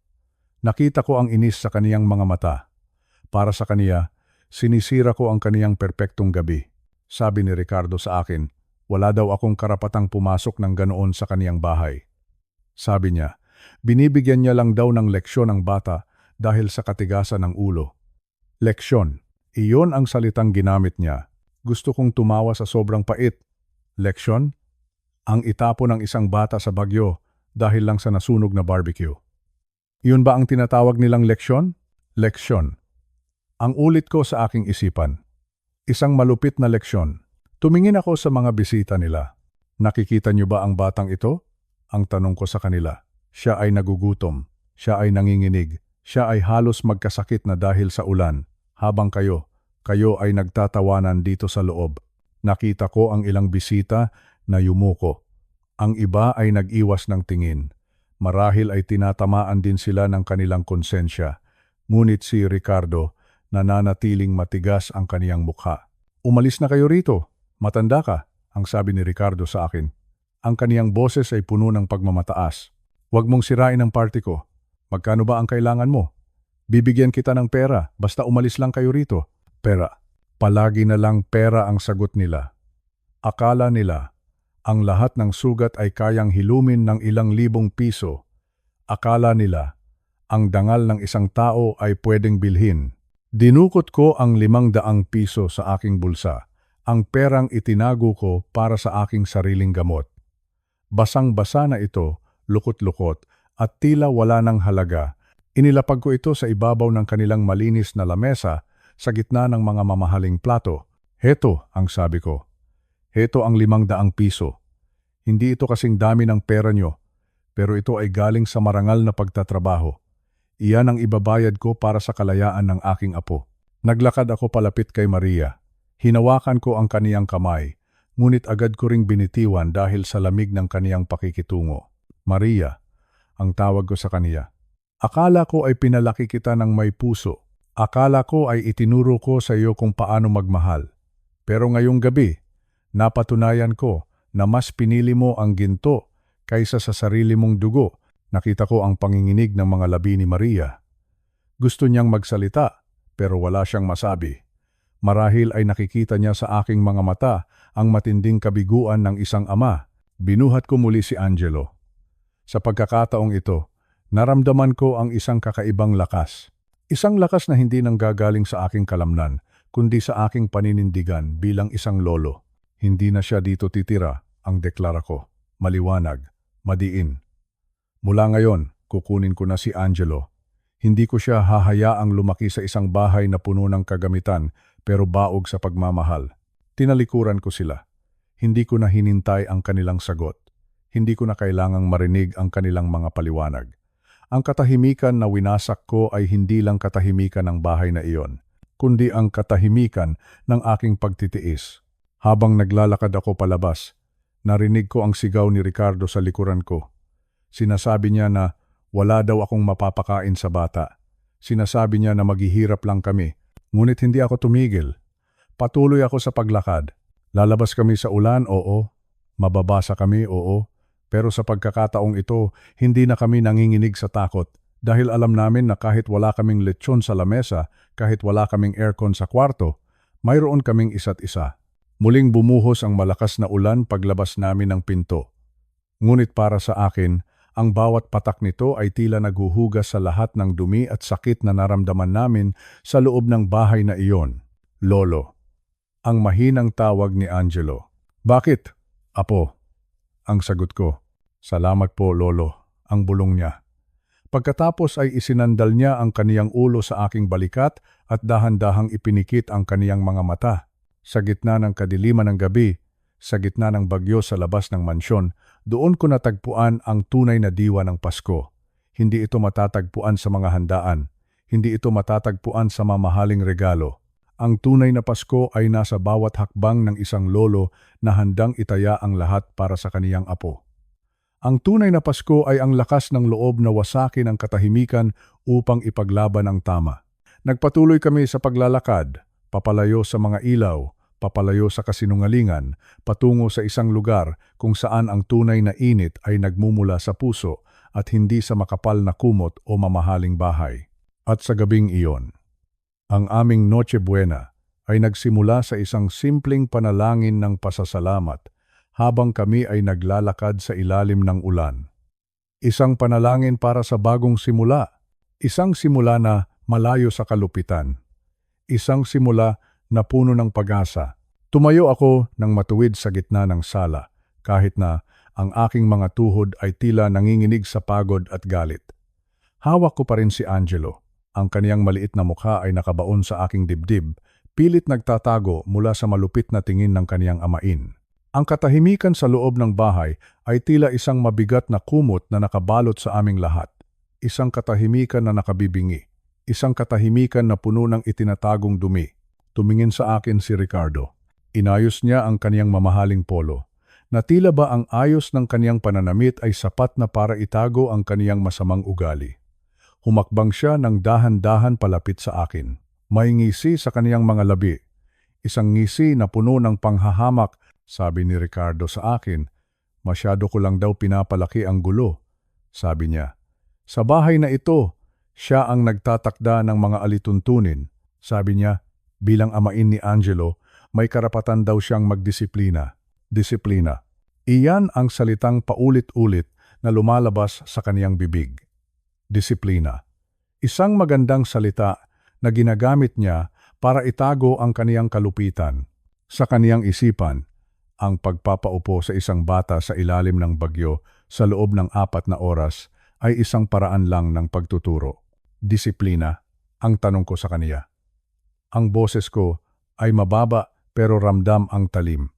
Nakita ko ang inis sa kaniyang mga mata. Para sa kaniya, sinisira ko ang kaniyang perpektong gabi. Sabi ni Ricardo sa akin, wala daw akong karapatang pumasok ng ganoon sa kaniyang bahay. Sabi niya, binibigyan niya lang daw ng leksyon ang bata dahil sa katigasan ng ulo. Leksyon, iyon ang salitang ginamit niya. Gusto kong tumawa sa sobrang pait. Leksyon? Ang itapo ng isang bata sa bagyo dahil lang sa nasunog na barbecue. Iyon ba ang tinatawag nilang leksyon? Leksyon. Ang ulit ko sa aking isipan. Isang malupit na leksyon. Tumingin ako sa mga bisita nila. Nakikita niyo ba ang batang ito? Ang tanong ko sa kanila. Siya ay nagugutom. Siya ay nanginginig. Siya ay halos magkasakit na dahil sa ulan. Habang kayo ay nagtatawanan dito sa loob. Nakita ko ang ilang bisita na yumuko. Ang iba ay nag-iwas ng tingin. Marahil ay tinatamaan din sila ng kanilang konsensya. Ngunit si Ricardo, nananatiling matigas ang kaniyang mukha. Umalis na kayo rito. Matanda ka, ang sabi ni Ricardo sa akin. Ang kaniyang boses ay puno ng pagmamataas. Huwag mong sirain ang party ko. Magkano ba ang kailangan mo? Bibigyan kita ng pera, basta umalis lang kayo rito. Pera. Palagi na lang pera ang sagot nila. Akala nila, ang lahat ng sugat ay kayang hilumin ng ilang libong piso. Akala nila, ang dangal ng isang tao ay pwedeng bilhin. Dinukot ko ang 500 piso sa aking bulsa. Ang perang itinago ko para sa aking sariling gamot. Basang-basa na ito, lukot-lukot, at tila wala ng halaga. Inilapag ko ito sa ibabaw ng kanilang malinis na lamesa sa gitna ng mga mamahaling plato. Heto, ang sabi ko. Heto ang 500 piso. Hindi ito kasing dami ng pera nyo, pero ito ay galing sa marangal na pagtatrabaho. Iyan ang ibabayad ko para sa kalayaan ng aking apo. Naglakad ako palapit kay Maria. Hinawakan ko ang kaniyang kamay, ngunit agad ko ring binitiwan dahil sa lamig ng kaniyang pakikitungo. Maria, ang tawag ko sa kaniya. Akala ko ay pinalaki kita ng may puso. Akala ko ay itinuro ko sa iyo kung paano magmahal. Pero ngayong gabi, napatunayan ko na mas pinili mo ang ginto kaysa sa sarili mong dugo. Nakita ko ang panginginig ng mga labi ni Maria. Gusto niyang magsalita, pero wala siyang masabi. Marahil ay nakikita niya sa aking mga mata ang matinding kabiguan ng isang ama. Binuhat ko muli si Angelo. Sa pagkakataong ito, naramdaman ko ang isang kakaibang lakas. Isang lakas na hindi nanggagaling sa aking kalamnan, kundi sa aking paninindigan bilang isang lolo. Hindi na siya dito titira, ang deklara ko. Maliwanag, madiin. Mula ngayon, kukunin ko na si Angelo. Hindi ko siya hahayaang lumaki sa isang bahay na puno ng kagamitan pero baog sa pagmamahal. Tinalikuran ko sila. Hindi ko na hinintay ang kanilang sagot. Hindi ko na kailangang marinig ang kanilang mga paliwanag. Ang katahimikan na winasak ko ay hindi lang katahimikan ng bahay na iyon, kundi ang katahimikan ng aking pagtitiis. Habang naglalakad ako palabas, narinig ko ang sigaw ni Ricardo sa likuran ko. Sinasabi niya na wala daw akong mapapakain sa bata. Sinasabi niya na maghihirap lang kami, ngunit hindi ako tumigil. Patuloy ako sa paglakad. Lalabas kami sa ulan, oo. Mababasa kami, oo. Pero sa pagkakataong ito, hindi na kami nanginginig sa takot dahil alam namin na kahit wala kaming lechon sa lamesa, kahit wala kaming aircon sa kwarto, mayroon kaming isa't isa. Muling bumuhos ang malakas na ulan paglabas namin ng pinto. Ngunit para sa akin, ang bawat patak nito ay tila naghuhugas sa lahat ng dumi at sakit na naramdaman namin sa loob ng bahay na iyon. Lolo. Ang mahinang tawag ni Angelo. Bakit? Apo. Ang sagot ko, salamat po, Lolo, ang bulong niya. Pagkatapos ay isinandal niya ang kaniyang ulo sa aking balikat at dahan-dahang ipinikit ang kaniyang mga mata. Sa gitna ng kadiliman ng gabi, sa gitna ng bagyo sa labas ng mansyon, doon ko natagpuan ang tunay na diwa ng Pasko. Hindi ito matatagpuan sa mga handaan. Hindi ito matatagpuan sa mamahaling regalo. Ang tunay na Pasko ay nasa bawat hakbang ng isang lolo na handang itaya ang lahat para sa kaniyang apo. Ang tunay na Pasko ay ang lakas ng loob na wasakin ang katahimikan upang ipaglaban ang tama. Nagpatuloy kami sa paglalakad, papalayo sa mga ilaw, papalayo sa kasinungalingan, patungo sa isang lugar kung saan ang tunay na init ay nagmumula sa puso at hindi sa makapal na kumot o mamahaling bahay. At sa gabing iyon, ang aming Noche Buena ay nagsimula sa isang simpleng panalangin ng pasasalamat habang kami ay naglalakad sa ilalim ng ulan. Isang panalangin para sa bagong simula, isang simula na malayo sa kalupitan, isang simula na puno ng pag-asa. Tumayo ako ng matuwid sa gitna ng sala, kahit na ang aking mga tuhod ay tila nanginginig sa pagod at galit. Hawak ko pa rin si Angelo. Ang kaniyang maliit na mukha ay nakabaon sa aking dibdib, pilit nagtatago mula sa malupit na tingin ng kaniyang amain. Ang katahimikan sa loob ng bahay ay tila isang mabigat na kumot na nakabalot sa aming lahat. Isang katahimikan na nakabibingi. Isang katahimikan na puno ng itinatagong dumi. Tumingin sa akin si Ricardo. Inayos niya ang kaniyang mamahaling polo. Na tila ba ang ayos ng kaniyang pananamit ay sapat na para itago ang kaniyang masamang ugali. Humakbang siya ng dahan-dahan palapit sa akin. May ngisi sa kaniyang mga labi. Isang ngisi na puno ng panghahamak, sabi ni Ricardo sa akin. Masyado ko lang daw pinapalaki ang gulo, sabi niya. Sa bahay na ito, siya ang nagtatakda ng mga alituntunin. Sabi niya, bilang amain ni Angelo, may karapatan daw siyang magdisiplina. Disiplina. Iyan ang salitang paulit-ulit na lumalabas sa kaniyang bibig. Disiplina. Isang magandang salita na ginagamit niya para itago ang kaniyang kalupitan. Sa kaniyang isipan, ang pagpapaupo sa isang bata sa ilalim ng bagyo sa loob ng 4 na oras ay isang paraan lang ng pagtuturo. Disiplina, ang tanong ko sa kaniya. Ang boses ko ay mababa pero ramdam ang talim.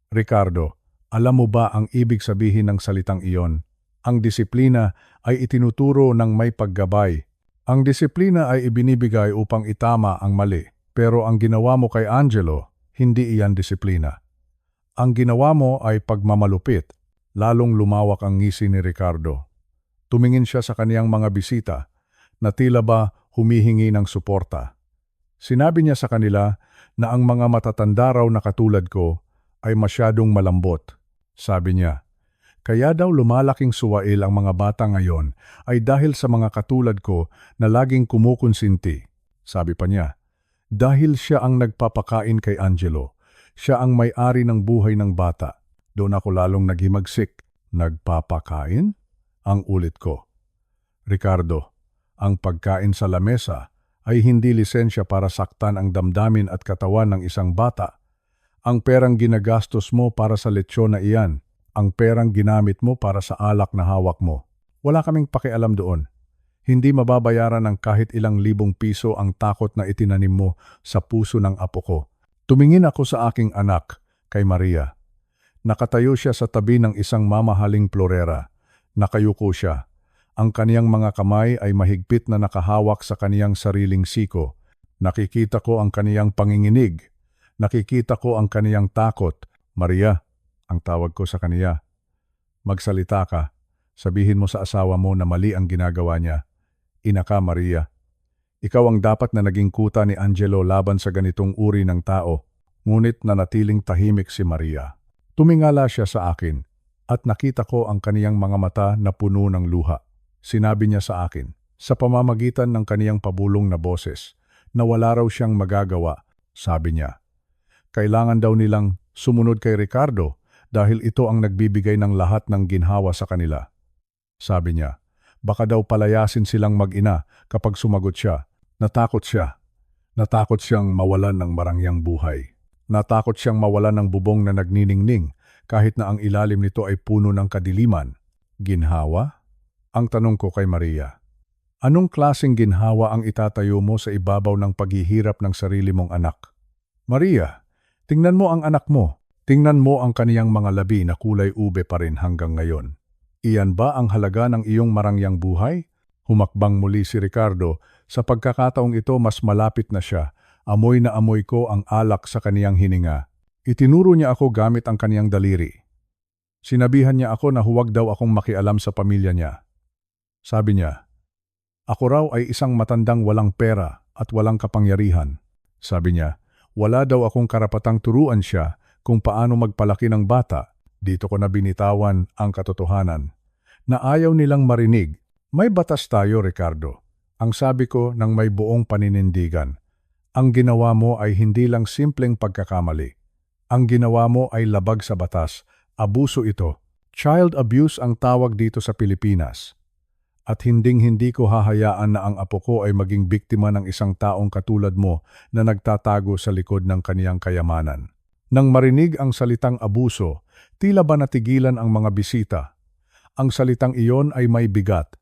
Ricardo, alam mo ba ang ibig sabihin ng salitang iyon? Ang disiplina ay itinuturo ng may paggabay. Ang disiplina ay ibinibigay upang itama ang mali. Pero ang ginawa mo kay Angelo, hindi iyan disiplina. Ang ginawa mo ay pagmamalupit. Lalong lumawak ang ngisi ni Ricardo. Tumingin siya sa kaniyang mga bisita na tila ba humihingi ng suporta. Sinabi niya sa kanila na ang mga matatanda raw na katulad ko ay masyadong malambot. Sabi niya, kaya daw lumalaking suwail ang mga bata ngayon ay dahil sa mga katulad ko na laging kumukonsinti. Sabi pa niya, dahil siya ang nagpapakain kay Angelo, siya ang may-ari ng buhay ng bata. Doon ako lalong naghimagsik. Nagpapakain? Ang ulit ko. Ricardo, ang pagkain sa lamesa ay hindi lisensya para saktan ang damdamin at katawan ng isang bata. Ang perang ginagastos mo para sa lechon na iyan, ang perang ginamit mo para sa alak na hawak mo. Wala kaming pakialam doon. Hindi mababayaran ng kahit ilang libong piso ang takot na itinanim mo sa puso ng apo ko. Tumingin ako sa aking anak, kay Maria. Nakatayo siya sa tabi ng isang mamahaling plorera. Nakayuko siya. Ang kaniyang mga kamay ay mahigpit na nakahawak sa kaniyang sariling siko. Nakikita ko ang kaniyang panginginig. Nakikita ko ang kaniyang takot. Maria, ang tawag ko sa kaniya. Magsalita ka. Sabihin mo sa asawa mo na mali ang ginagawa niya. Ina ka, Maria. Ikaw ang dapat na naging kuta ni Angelo laban sa ganitong uri ng tao. Ngunit nanatiling tahimik si Maria. Tumingala siya sa akin at nakita ko ang kaniyang mga mata na puno ng luha. Sinabi niya sa akin, sa pamamagitan ng kaniyang pabulong na boses, na wala raw siyang magagawa. Sabi niya, kailangan daw nilang sumunod kay Ricardo dahil ito ang nagbibigay ng lahat ng ginhawa sa kanila. Sabi niya, baka daw palayasin silang mag-ina kapag sumagot siya. Natakot siya. Natakot siyang mawalan ng marangyang buhay. Natakot siyang mawalan ng bubong na nagniningning kahit na ang ilalim nito ay puno ng kadiliman. Ginhawa? Ang tanong ko kay Maria, anong klaseng ginhawa ang itatayo mo sa ibabaw ng paghihirap ng sarili mong anak? Maria, tingnan mo ang anak mo. Tingnan mo ang kaniyang mga labi na kulay ube pa rin hanggang ngayon. Iyan ba ang halaga ng iyong marangyang buhay? Humakbang muli si Ricardo. Sa pagkakataong ito mas malapit na siya. Amoy na amoy ko ang alak sa kaniyang hininga. Itinuro niya ako gamit ang kaniyang daliri. Sinabihan niya ako na huwag daw akong makialam sa pamilya niya. Sabi niya, ako raw ay isang matandang walang pera at walang kapangyarihan. Sabi niya, Wala daw akong karapatang turuan siya kung paano magpalaki ng bata. Dito ko na binitawan ang katotohanan na ayaw nilang marinig. May batas tayo, Ricardo. Ang sabi ko ng may buong paninindigan. Ang ginawa mo ay hindi lang simpleng pagkakamali. Ang ginawa mo ay labag sa batas. Abuso ito. Child abuse ang tawag dito sa Pilipinas. At hinding-hindi ko hahayaan na ang apo ko ay maging biktima ng isang taong katulad mo na nagtatago sa likod ng kaniyang kayamanan. Nang marinig ang salitang abuso, tila ba natigilan ang mga bisita. Ang salitang iyon ay may bigat.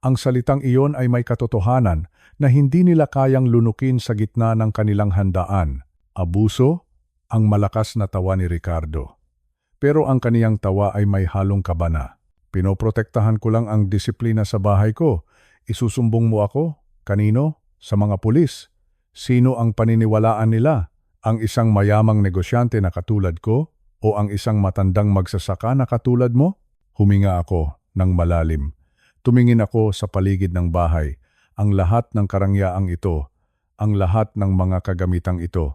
Ang salitang iyon ay may katotohanan na hindi nila kayang lunukin sa gitna ng kanilang handaan. Abuso? Ang malakas na tawa ni Ricardo. Pero ang kaniyang tawa ay may halong kabana. Pinoprotektahan ko lang ang disiplina sa bahay ko. Isusumbong mo ako? Kanino? Sa mga pulis. Sino ang paniniwalaan nila? Ang isang mayamang negosyante na katulad ko? O ang isang matandang magsasaka na katulad mo? Huminga ako ng malalim. Tumingin ako sa paligid ng bahay. Ang lahat ng karangyaang ito. Ang lahat ng mga kagamitang ito.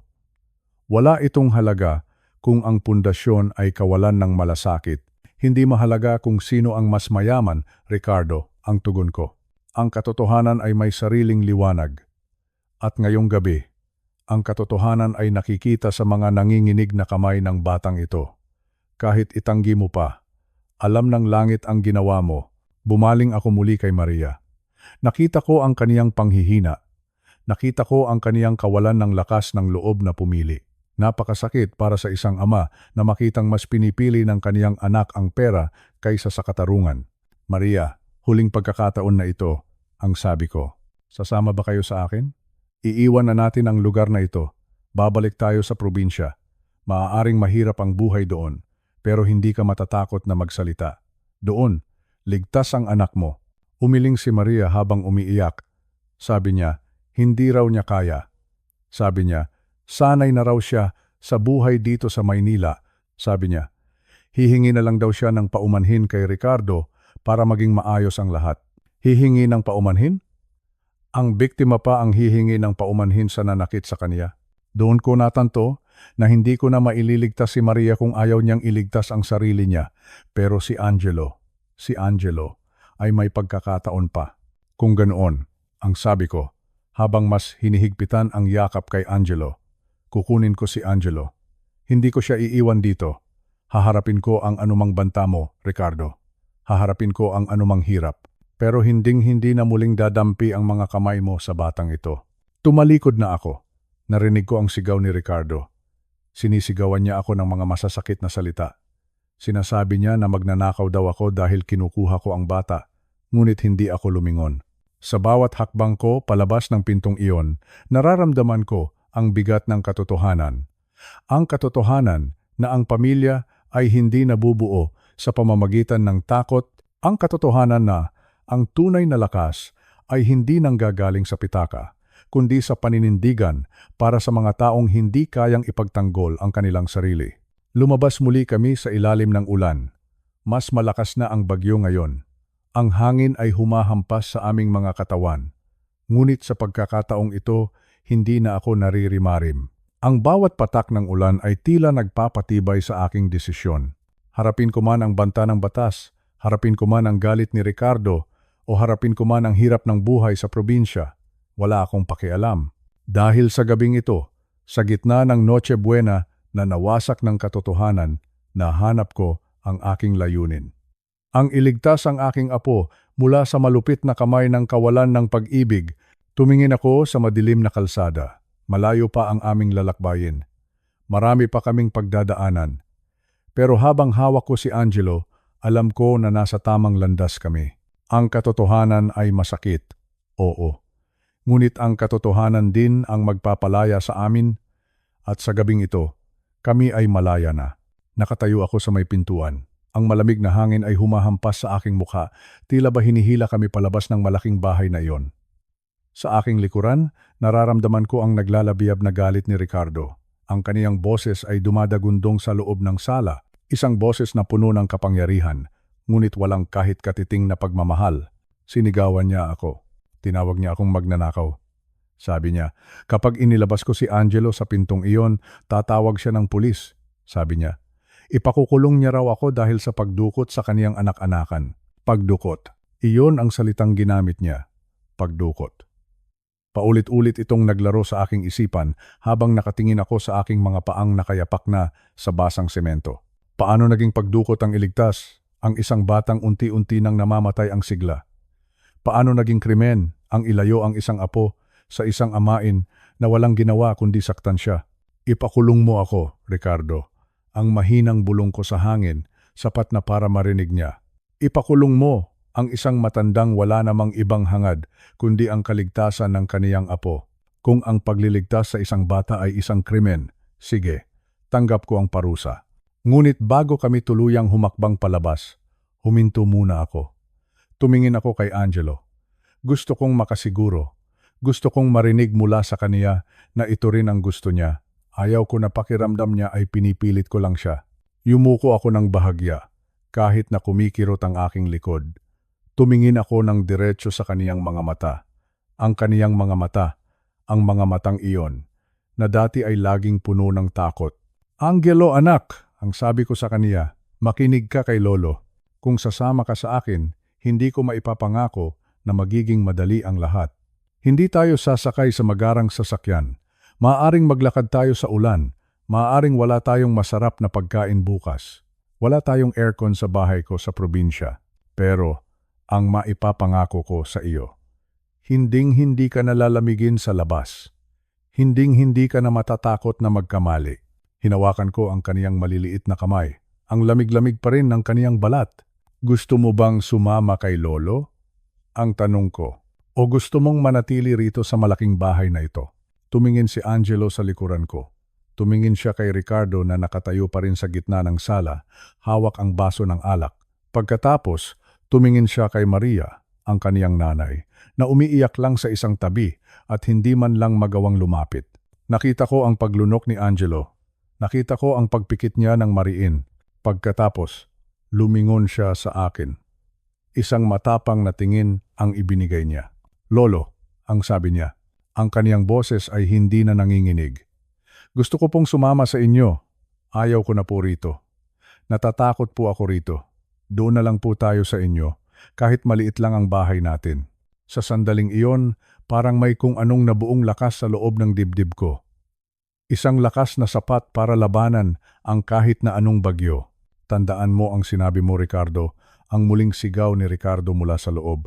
Wala itong halaga kung ang pundasyon ay kawalan ng malasakit. Hindi mahalaga kung sino ang mas mayaman, Ricardo, ang tugon ko. Ang katotohanan ay may sariling liwanag. At ngayong gabi, ang katotohanan ay nakikita sa mga nanginginig na kamay ng batang ito. Kahit itanggi mo pa, alam ng langit ang ginawa mo. Bumaling ako muli kay Maria. Nakita ko ang kaniyang panghihina. Nakita ko ang kaniyang kawalan ng lakas ng loob na pumili. Napakasakit para sa isang ama na makitang mas pinipili ng kaniyang anak ang pera kaysa sa katarungan. Maria, huling pagkakataon na ito, ang sabi ko. Sasama ba kayo sa akin? Iiwan na natin ang lugar na ito. Babalik tayo sa probinsya. Maaaring mahirap ang buhay doon, pero hindi ka matatakot na magsalita. Doon, ligtas ang anak mo. Umiling si Maria habang umiiyak. Sabi niya, hindi raw niya kaya. Sabi niya, sanay na raw siya sa buhay dito sa Maynila. Sabi niya, hihingi na lang daw siya ng paumanhin kay Ricardo para maging maayos ang lahat. Hihingi ng paumanhin? Ang biktima pa ang hihingi ng paumanhin sa nanakit sa kaniya. Doon ko natanto na hindi ko na maililigtas si Maria kung ayaw niyang iligtas ang sarili niya. Pero si Angelo ay may pagkakataon pa. Kung ganoon, ang sabi ko, habang mas hinihigpitan ang yakap kay Angelo, kukunin ko si Angelo. Hindi ko siya iiwan dito. Haharapin ko ang anumang banta mo, Ricardo. Haharapin ko ang anumang hirap. Pero hinding-hindi na muling dadampi ang mga kamay mo sa batang ito. Tumalikod na ako. Narinig ko ang sigaw ni Ricardo. Sinisigawan niya ako ng mga masasakit na salita. Sinasabi niya na magnanakaw daw ako dahil kinukuha ko ang bata, ngunit hindi ako lumingon. Sa bawat hakbang ko palabas ng pintong iyon, nararamdaman ko ang bigat ng katotohanan. Ang katotohanan na ang pamilya ay hindi nabubuo sa pamamagitan ng takot. Ang katotohanan na ang tunay na lakas ay hindi nanggagaling sa pitaka, kundi sa paninindigan para sa mga taong hindi kayang ipagtanggol ang kanilang sarili. Lumabas muli kami sa ilalim ng ulan. Mas malakas na ang bagyo ngayon. Ang hangin ay humahampas sa aming mga katawan. Ngunit sa pagkakataong ito, hindi na ako naririmarim. Ang bawat patak ng ulan ay tila nagpapatibay sa aking desisyon. Harapin ko man ang banta ng batas, harapin ko man ang galit ni Ricardo, o harapin ko man ang hirap ng buhay sa probinsya, wala akong pakialam. Dahil sa gabing ito, sa gitna ng Noche Buena na nawasak ng katotohanan, nahanap ko ang aking layunin. Ang iligtas ang aking apo mula sa malupit na kamay ng kawalan ng pag-ibig. Tumingin ako sa madilim na kalsada. Malayo pa ang aming lalakbayin. Marami pa kaming pagdadaanan. Pero habang hawak ko si Angelo, alam ko na nasa tamang landas kami. Ang katotohanan ay masakit. Oo. Ngunit ang katotohanan din ang magpapalaya sa amin. At sa gabing ito, kami ay malaya na. Nakatayo ako sa may pintuan. Ang malamig na hangin ay humahampas sa aking mukha. Tila ba hinihila kami palabas ng malaking bahay na iyon. Sa aking likuran, nararamdaman ko ang naglalabiyab na galit ni Ricardo. Ang kaniyang boses ay dumadagundong sa loob ng sala, isang boses na puno ng kapangyarihan, ngunit walang kahit katiting na pagmamahal. Sinigawan niya ako. Tinawag niya akong magnanakaw. sabi niya. Kapag inilabas ko si Angelo sa pintong iyon, tatawag siya ng pulis, sabi niya. Ipakukulong niya raw ako dahil sa pagdukot sa kaniyang anak-anakan. Pagdukot. Iyon ang salitang ginamit niya. Pagdukot. Paulit-ulit itong naglaro sa aking isipan habang nakatingin ako sa aking mga paang nakayapak na sa basang semento. Paano naging pagdukot ang iligtas? Ang isang batang unti-unti nang namamatay ang sigla. Paano naging krimen ang ilayo ang isang apo sa isang amain na walang ginawa kundi saktan siya? Ipakulong mo ako, Ricardo. Ang mahinang bulong ko sa hangin, sapat na para marinig niya. Ipakulong mo ang isang matandang wala namang ibang hangad kundi ang kaligtasan ng kaniyang apo. Kung ang pagliligtas sa isang bata ay isang krimen, sige, tanggap ko ang parusa. Ngunit bago kami tuluyang humakbang palabas, huminto muna ako. Tumingin ako kay Angelo. Gusto kong makasiguro. Gusto kong marinig mula sa kaniya na ito rin ang gusto niya. Ayaw ko na pakiramdam niya ay pinipilit ko lang siya. Yumuko ako ng bahagya, kahit na kumikirot ang aking likod. Tumingin ako ng diretso sa kaniyang mga mata. Ang kaniyang mga mata, ang mga matang iyon, na dati ay laging puno ng takot. Angelo anak, ang sabi ko sa kaniya, makinig ka kay Lolo. Kung sasama ka sa akin, hindi ko maipapangako na magiging madali ang lahat. Hindi tayo sasakay sa magarang sasakyan. Maaaring maglakad tayo sa ulan. Maaaring wala tayong masarap na pagkain bukas. Wala tayong aircon sa bahay ko sa probinsya. Pero ang maipapangako ko sa iyo, hinding-hindi ka nalalamigin sa labas. Hinding-hindi ka na matatakot na magkamali. Hinawakan ko ang kaniyang maliliit na kamay. Ang lamig-lamig pa rin ng kaniyang balat. Gusto mo bang sumama kay Lolo? Ang tanong ko. O gusto mong manatili rito sa malaking bahay na ito? Tumingin si Angelo sa likuran ko. Tumingin siya kay Ricardo na nakatayo pa rin sa gitna ng sala, hawak ang baso ng alak. Pagkatapos, tumingin siya kay Maria, ang kaniyang nanay, na umiiyak lang sa isang tabi at hindi man lang magawang lumapit. Nakita ko ang paglunok ni Angelo. Nakita ko ang pagpikit niya ng mariin. Pagkatapos, lumingon siya sa akin. Isang matapang na tingin ang ibinigay niya. Lolo, ang sabi niya. Ang kaniyang boses ay hindi na nanginginig. Gusto ko pong sumama sa inyo. Ayaw ko na po rito. Natatakot po ako rito. Doon na lang po tayo sa inyo, kahit maliit lang ang bahay natin. Sa sandaling iyon, parang may kung anong nabuong lakas sa loob ng dibdib ko. Isang lakas na sapat para labanan ang kahit na anong bagyo. Tandaan mo ang sinabi mo, Ricardo, ang muling sigaw ni Ricardo mula sa loob.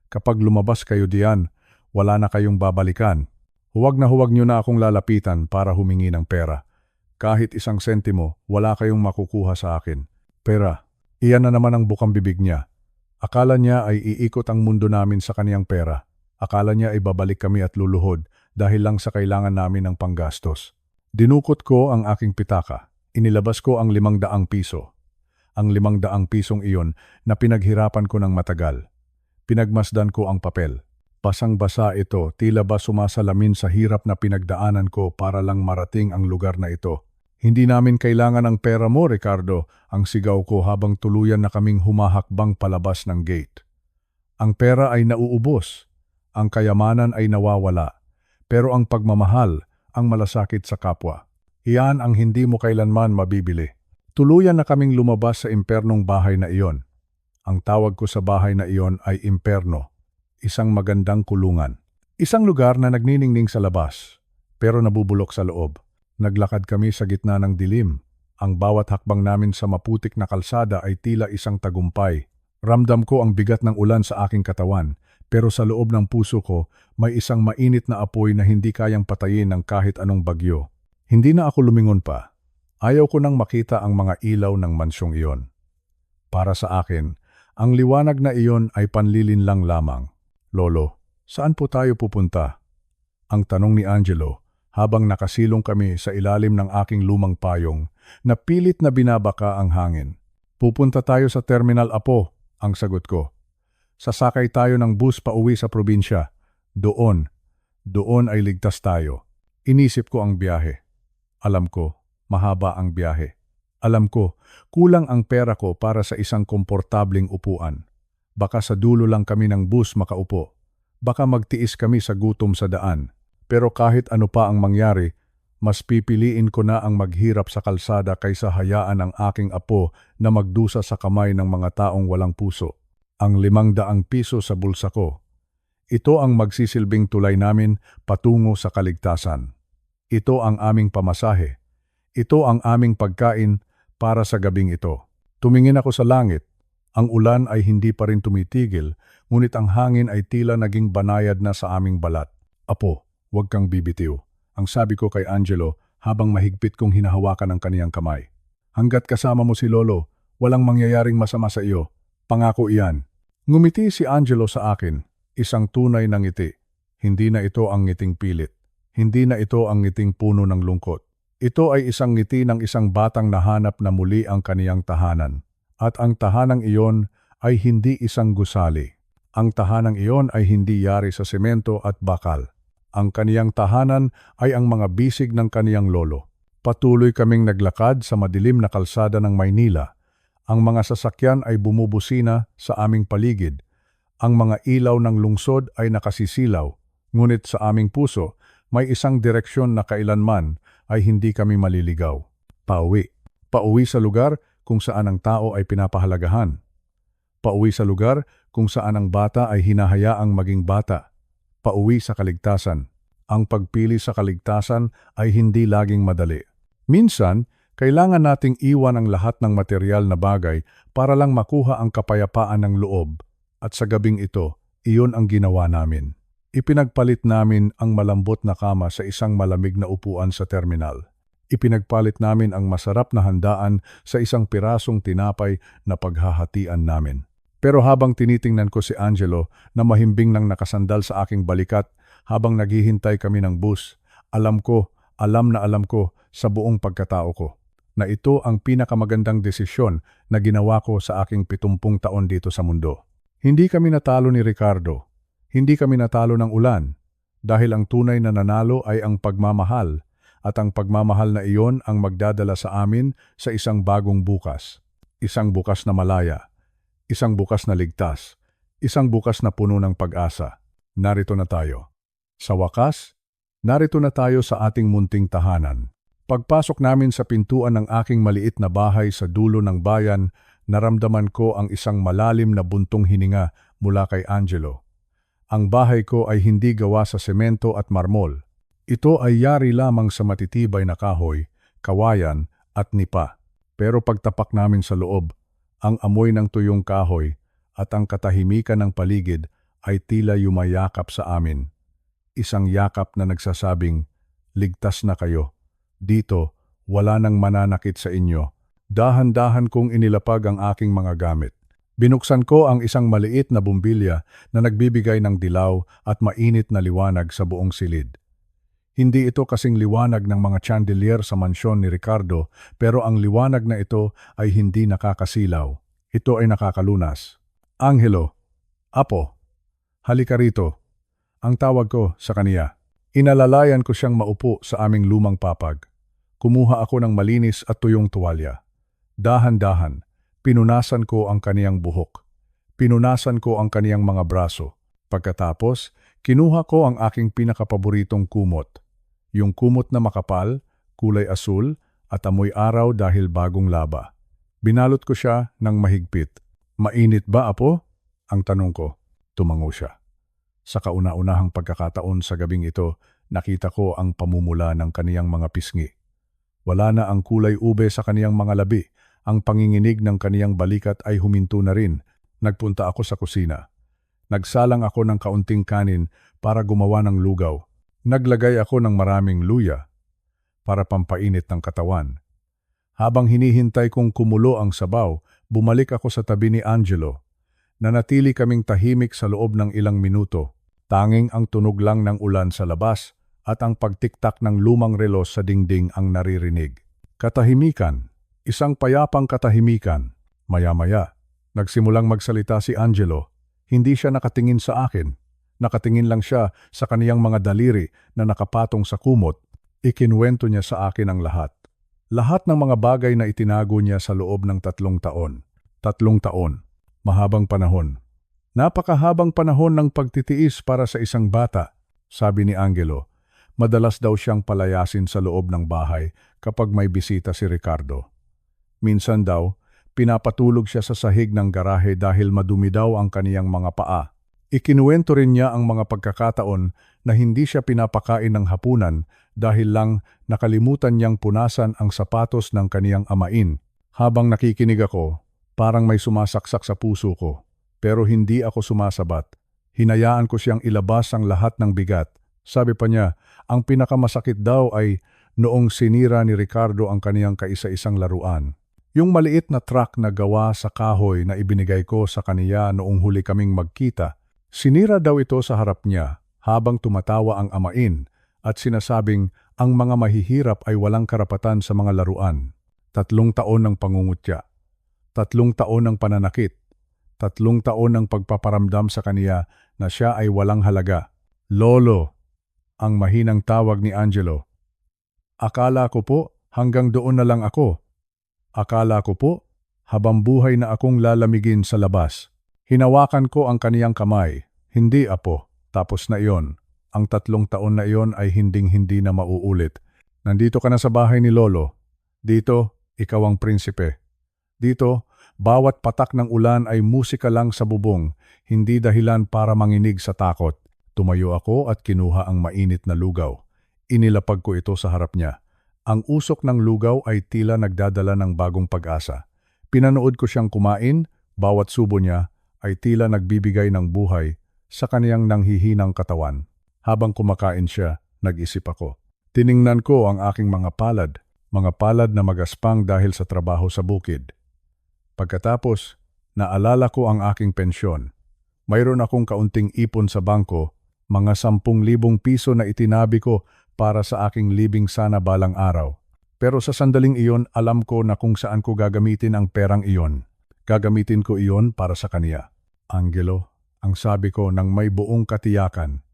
Kapag lumabas kayo diyan, wala na kayong babalikan. Huwag niyo na akong lalapitan para humingi ng pera. Kahit isang sentimo, wala kayong makukuha sa akin. Pera, iyan na naman ang bukang bibig niya. Akala niya ay iikot ang mundo namin sa kaniyang pera. Akala niya ay babalik kami at luluhod dahil lang sa kailangan namin ng panggastos. Dinukot ko ang aking pitaka. Inilabas ko ang 500 piso. Ang 500 pisong iyon na pinaghirapan ko ng matagal. Pinagmasdan ko ang papel. Basang-basa ito, tila ba sumasalamin sa hirap na pinagdaanan ko para lang marating ang lugar na ito. Hindi namin kailangan ang pera mo, Ricardo, ang sigaw ko habang tuluyan na kaming humahakbang palabas ng gate. Ang pera ay nauubos, ang kayamanan ay nawawala, pero ang pagmamahal ang malasakit sa kapwa. Iyan ang hindi mo kailanman mabibili. Tuluyan na kaming lumabas sa impernong bahay na iyon. Ang tawag ko sa bahay na iyon ay imperno. Isang magandang kulungan. Isang lugar na nagniningning sa labas, pero nabubulok sa loob. Naglakad kami sa gitna ng dilim. Ang bawat hakbang namin sa maputik na kalsada ay tila isang tagumpay. Ramdam ko ang bigat ng ulan sa aking katawan, pero sa loob ng puso ko may isang mainit na apoy na hindi kayang patayin ng kahit anong bagyo. Hindi na ako lumingon pa. Ayaw ko nang makita ang mga ilaw ng mansyong iyon. Para sa akin, ang liwanag na iyon ay panlilinlang lamang. Lolo, saan po tayo pupunta? Ang tanong ni Angelo habang nakasilong kami sa ilalim ng aking lumang payong na pilit na binabaka ang hangin. Pupunta tayo sa Terminal Apo, ang sagot ko. Sasakay tayo ng bus pauwi sa probinsya. Doon ay ligtas tayo. Inisip ko ang biyahe. Alam ko, mahaba ang biyahe. Alam ko, kulang ang pera ko para sa isang komportabling upuan. Baka sa dulo lang kami ng bus makaupo. Baka magtiis kami sa gutom sa daan. Pero kahit ano pa ang mangyari, mas pipiliin ko na ang maghirap sa kalsada kaysa hayaan ang aking apo na magdusa sa kamay ng mga taong walang puso. Ang 500 piso sa bulsa ko. Ito ang magsisilbing tulay namin patungo sa kaligtasan. Ito ang aming pamasahe. Ito ang aming pagkain para sa gabing ito. Tumingin ako sa langit. Ang ulan ay hindi pa rin tumitigil, ngunit ang hangin ay tila naging banayad na sa aming balat. Apo, huwag kang bibitiw. Ang sabi ko kay Angelo habang mahigpit kong hinahawakan ang kaniyang kamay. Hanggat kasama mo si Lolo, walang mangyayaring masama sa iyo. Pangako iyan. Ngumiti si Angelo sa akin. Isang tunay na ngiti. Hindi na ito ang ngiting pilit. Hindi na ito ang ngiting puno ng lungkot. Ito ay isang ngiti ng isang batang nahanap na muli ang kaniyang tahanan. At ang tahanang iyon ay hindi isang gusali. Ang tahanang iyon ay hindi yari sa semento at bakal. Ang kaniyang tahanan ay ang mga bisig ng kaniyang lolo. Patuloy kaming naglakad sa madilim na kalsada ng Maynila. Ang mga sasakyan ay bumubusina sa aming paligid. Ang mga ilaw ng lungsod ay nakasisilaw, ngunit sa aming puso may isang direksyon na kailanman ay hindi kami maliligaw. Pauwi. Pauwi sa lugar kung saan ang tao ay pinapahalagahan. Pauwi sa lugar kung saan ang bata ay hinahayaang maging bata. Pauwi sa kaligtasan. Ang pagpili sa kaligtasan ay hindi laging madali. Minsan, kailangan nating iwan ang lahat ng material na bagay para lang makuha ang kapayapaan ng loob. At sa gabing ito, iyon ang ginawa namin. Ipinagpalit namin ang malambot na kama sa isang malamig na upuan sa terminal. Ipinagpalit namin ang masarap na handaan sa isang pirasong tinapay na paghahatian namin. Pero habang tinitingnan ko si Angelo na mahimbing nang nakasandal sa aking balikat habang naghihintay kami ng bus, alam ko sa buong pagkatao ko na ito ang pinakamagandang desisyon na ginawa ko sa aking 70 taon dito sa mundo. Hindi kami natalo ni Ricardo. Hindi kami natalo ng ulan. Dahil ang tunay na nanalo ay ang pagmamahal. At ang pagmamahal na iyon ang magdadala sa amin sa isang bagong bukas. Isang bukas na malaya. Isang bukas na ligtas. Isang bukas na puno ng pag-asa. Narito na tayo. Sa wakas, narito na tayo sa ating munting tahanan. Pagpasok namin sa pintuan ng aking maliit na bahay sa dulo ng bayan, naramdaman ko ang isang malalim na buntong hininga mula kay Angelo. Ang bahay ko ay hindi gawa sa semento at marmol. Ito ay yari lamang sa matitibay na kahoy, kawayan at nipa. Pero pagtapak namin sa loob, ang amoy ng tuyong kahoy at ang katahimikan ng paligid ay tila yumayakap sa amin. Isang yakap na nagsasabing, ligtas na kayo. Dito, wala nang mananakit sa inyo. Dahan-dahan kong inilapag ang aking mga gamit. Binuksan ko ang isang maliit na bumbilya na nagbibigay ng dilaw at mainit na liwanag sa buong silid. Hindi ito kasing liwanag ng mga chandelier sa mansyon ni Ricardo, pero ang liwanag na ito ay hindi nakakasilaw. Ito ay nakakalunas. Angelo, Apo, halika rito. Ang tawag ko sa kaniya. Inalalayan ko siyang maupo sa aming lumang papag. Kumuha ako ng malinis at tuyong tuwalya. Dahan-dahan, pinunasan ko ang kaniyang buhok. Pinunasan ko ang kaniyang mga braso. Pagkatapos, kinuha ko ang aking pinakapaboritong kumot. Yung kumot na makapal, kulay asul, at amoy araw dahil bagong laba. Binalot ko siya ng mahigpit. Mainit ba, Apo? Ang tanong ko. Tumango siya. Sa kauna-unahang pagkakataon sa gabing ito, nakita ko ang pamumula ng kaniyang mga pisngi. Wala na ang kulay ube sa kaniyang mga labi. Ang panginginig ng kaniyang balikat ay huminto na rin. Nagpunta ako sa kusina. Nagsalang ako ng kaunting kanin para gumawa ng lugaw. Naglagay ako ng maraming luya para pampainit ng katawan. Habang hinihintay kong kumulo ang sabaw, bumalik ako sa tabi ni Angelo. Nanatili kaming tahimik sa loob ng ilang minuto. Tanging ang tunog lang ng ulan sa labas at ang pagtiktak ng lumang relos sa dingding ang naririnig. Katahimikan. Isang payapang katahimikan. Maya-maya, nagsimulang magsalita si Angelo. Hindi siya nakatingin sa akin. Nakatingin lang siya sa kaniyang mga daliri na nakapatong sa kumot. Ikinuwento niya sa akin ang lahat. Lahat ng mga bagay na itinago niya sa loob ng 3 taon. 3 taon. Mahabang panahon. Napakahabang panahon ng pagtitiis para sa isang bata, sabi ni Angelo. Madalas daw siyang palayasin sa loob ng bahay kapag may bisita si Ricardo. Minsan daw, pinapatulog siya sa sahig ng garahe dahil madumi daw ang kaniyang mga paa. Ikinuwento rin niya ang mga pagkakataon na hindi siya pinapakain ng hapunan dahil lang nakalimutan niyang punasan ang sapatos ng kaniyang amain. Habang nakikinig ako, parang may sumasaksak sa puso ko. Pero hindi ako sumasabat. Hinayaan ko siyang ilabas ang lahat ng bigat. Sabi pa niya, ang pinakamasakit daw ay noong sinira ni Ricardo ang kaniyang kaisa-isang laruan. Yung maliit na truck na gawa sa kahoy na ibinigay ko sa kaniya noong huli kaming magkita, sinira daw ito sa harap niya habang tumatawa ang amain at sinasabing ang mga mahihirap ay walang karapatan sa mga laruan. 3 taon ng pangungutya, 3 taon ng pananakit, 3 taon ng pagpaparamdam sa kaniya na siya ay walang halaga. Lolo, ang mahinang tawag ni Angelo. Akala ko po hanggang doon na lang ako. Akala ko po, habang buhay na akong lalamigin sa labas. Hinawakan ko ang kaniyang kamay. Hindi apo, tapos na iyon. Ang 3 taon na iyon ay hinding-hindi na mauulit. Nandito ka na sa bahay ni Lolo. Dito, ikaw ang prinsipe. Dito, bawat patak ng ulan ay musika lang sa bubong, hindi dahilan para manginig sa takot. Tumayo ako at kinuha ang mainit na lugaw. Inilapag ko ito sa harap niya. Ang usok ng lugaw ay tila nagdadala ng bagong pag-asa. Pinanood ko siyang kumain, bawat subo niya ay tila nagbibigay ng buhay sa kaniyang nanghihinang katawan. Habang kumakain siya, nag-isip ako. Tiningnan ko ang aking mga palad na magaspang dahil sa trabaho sa bukid. Pagkatapos, naalala ko ang aking pensyon. Mayroon akong kaunting ipon sa bangko, mga 10,000 piso na itinabi ko para sa aking libing sana balang araw. Pero sa sandaling iyon, alam ko na kung saan ko gagamitin ang perang iyon. Gagamitin ko iyon para sa kaniya. Angelo, ang sabi ko nang may buong katiyakan.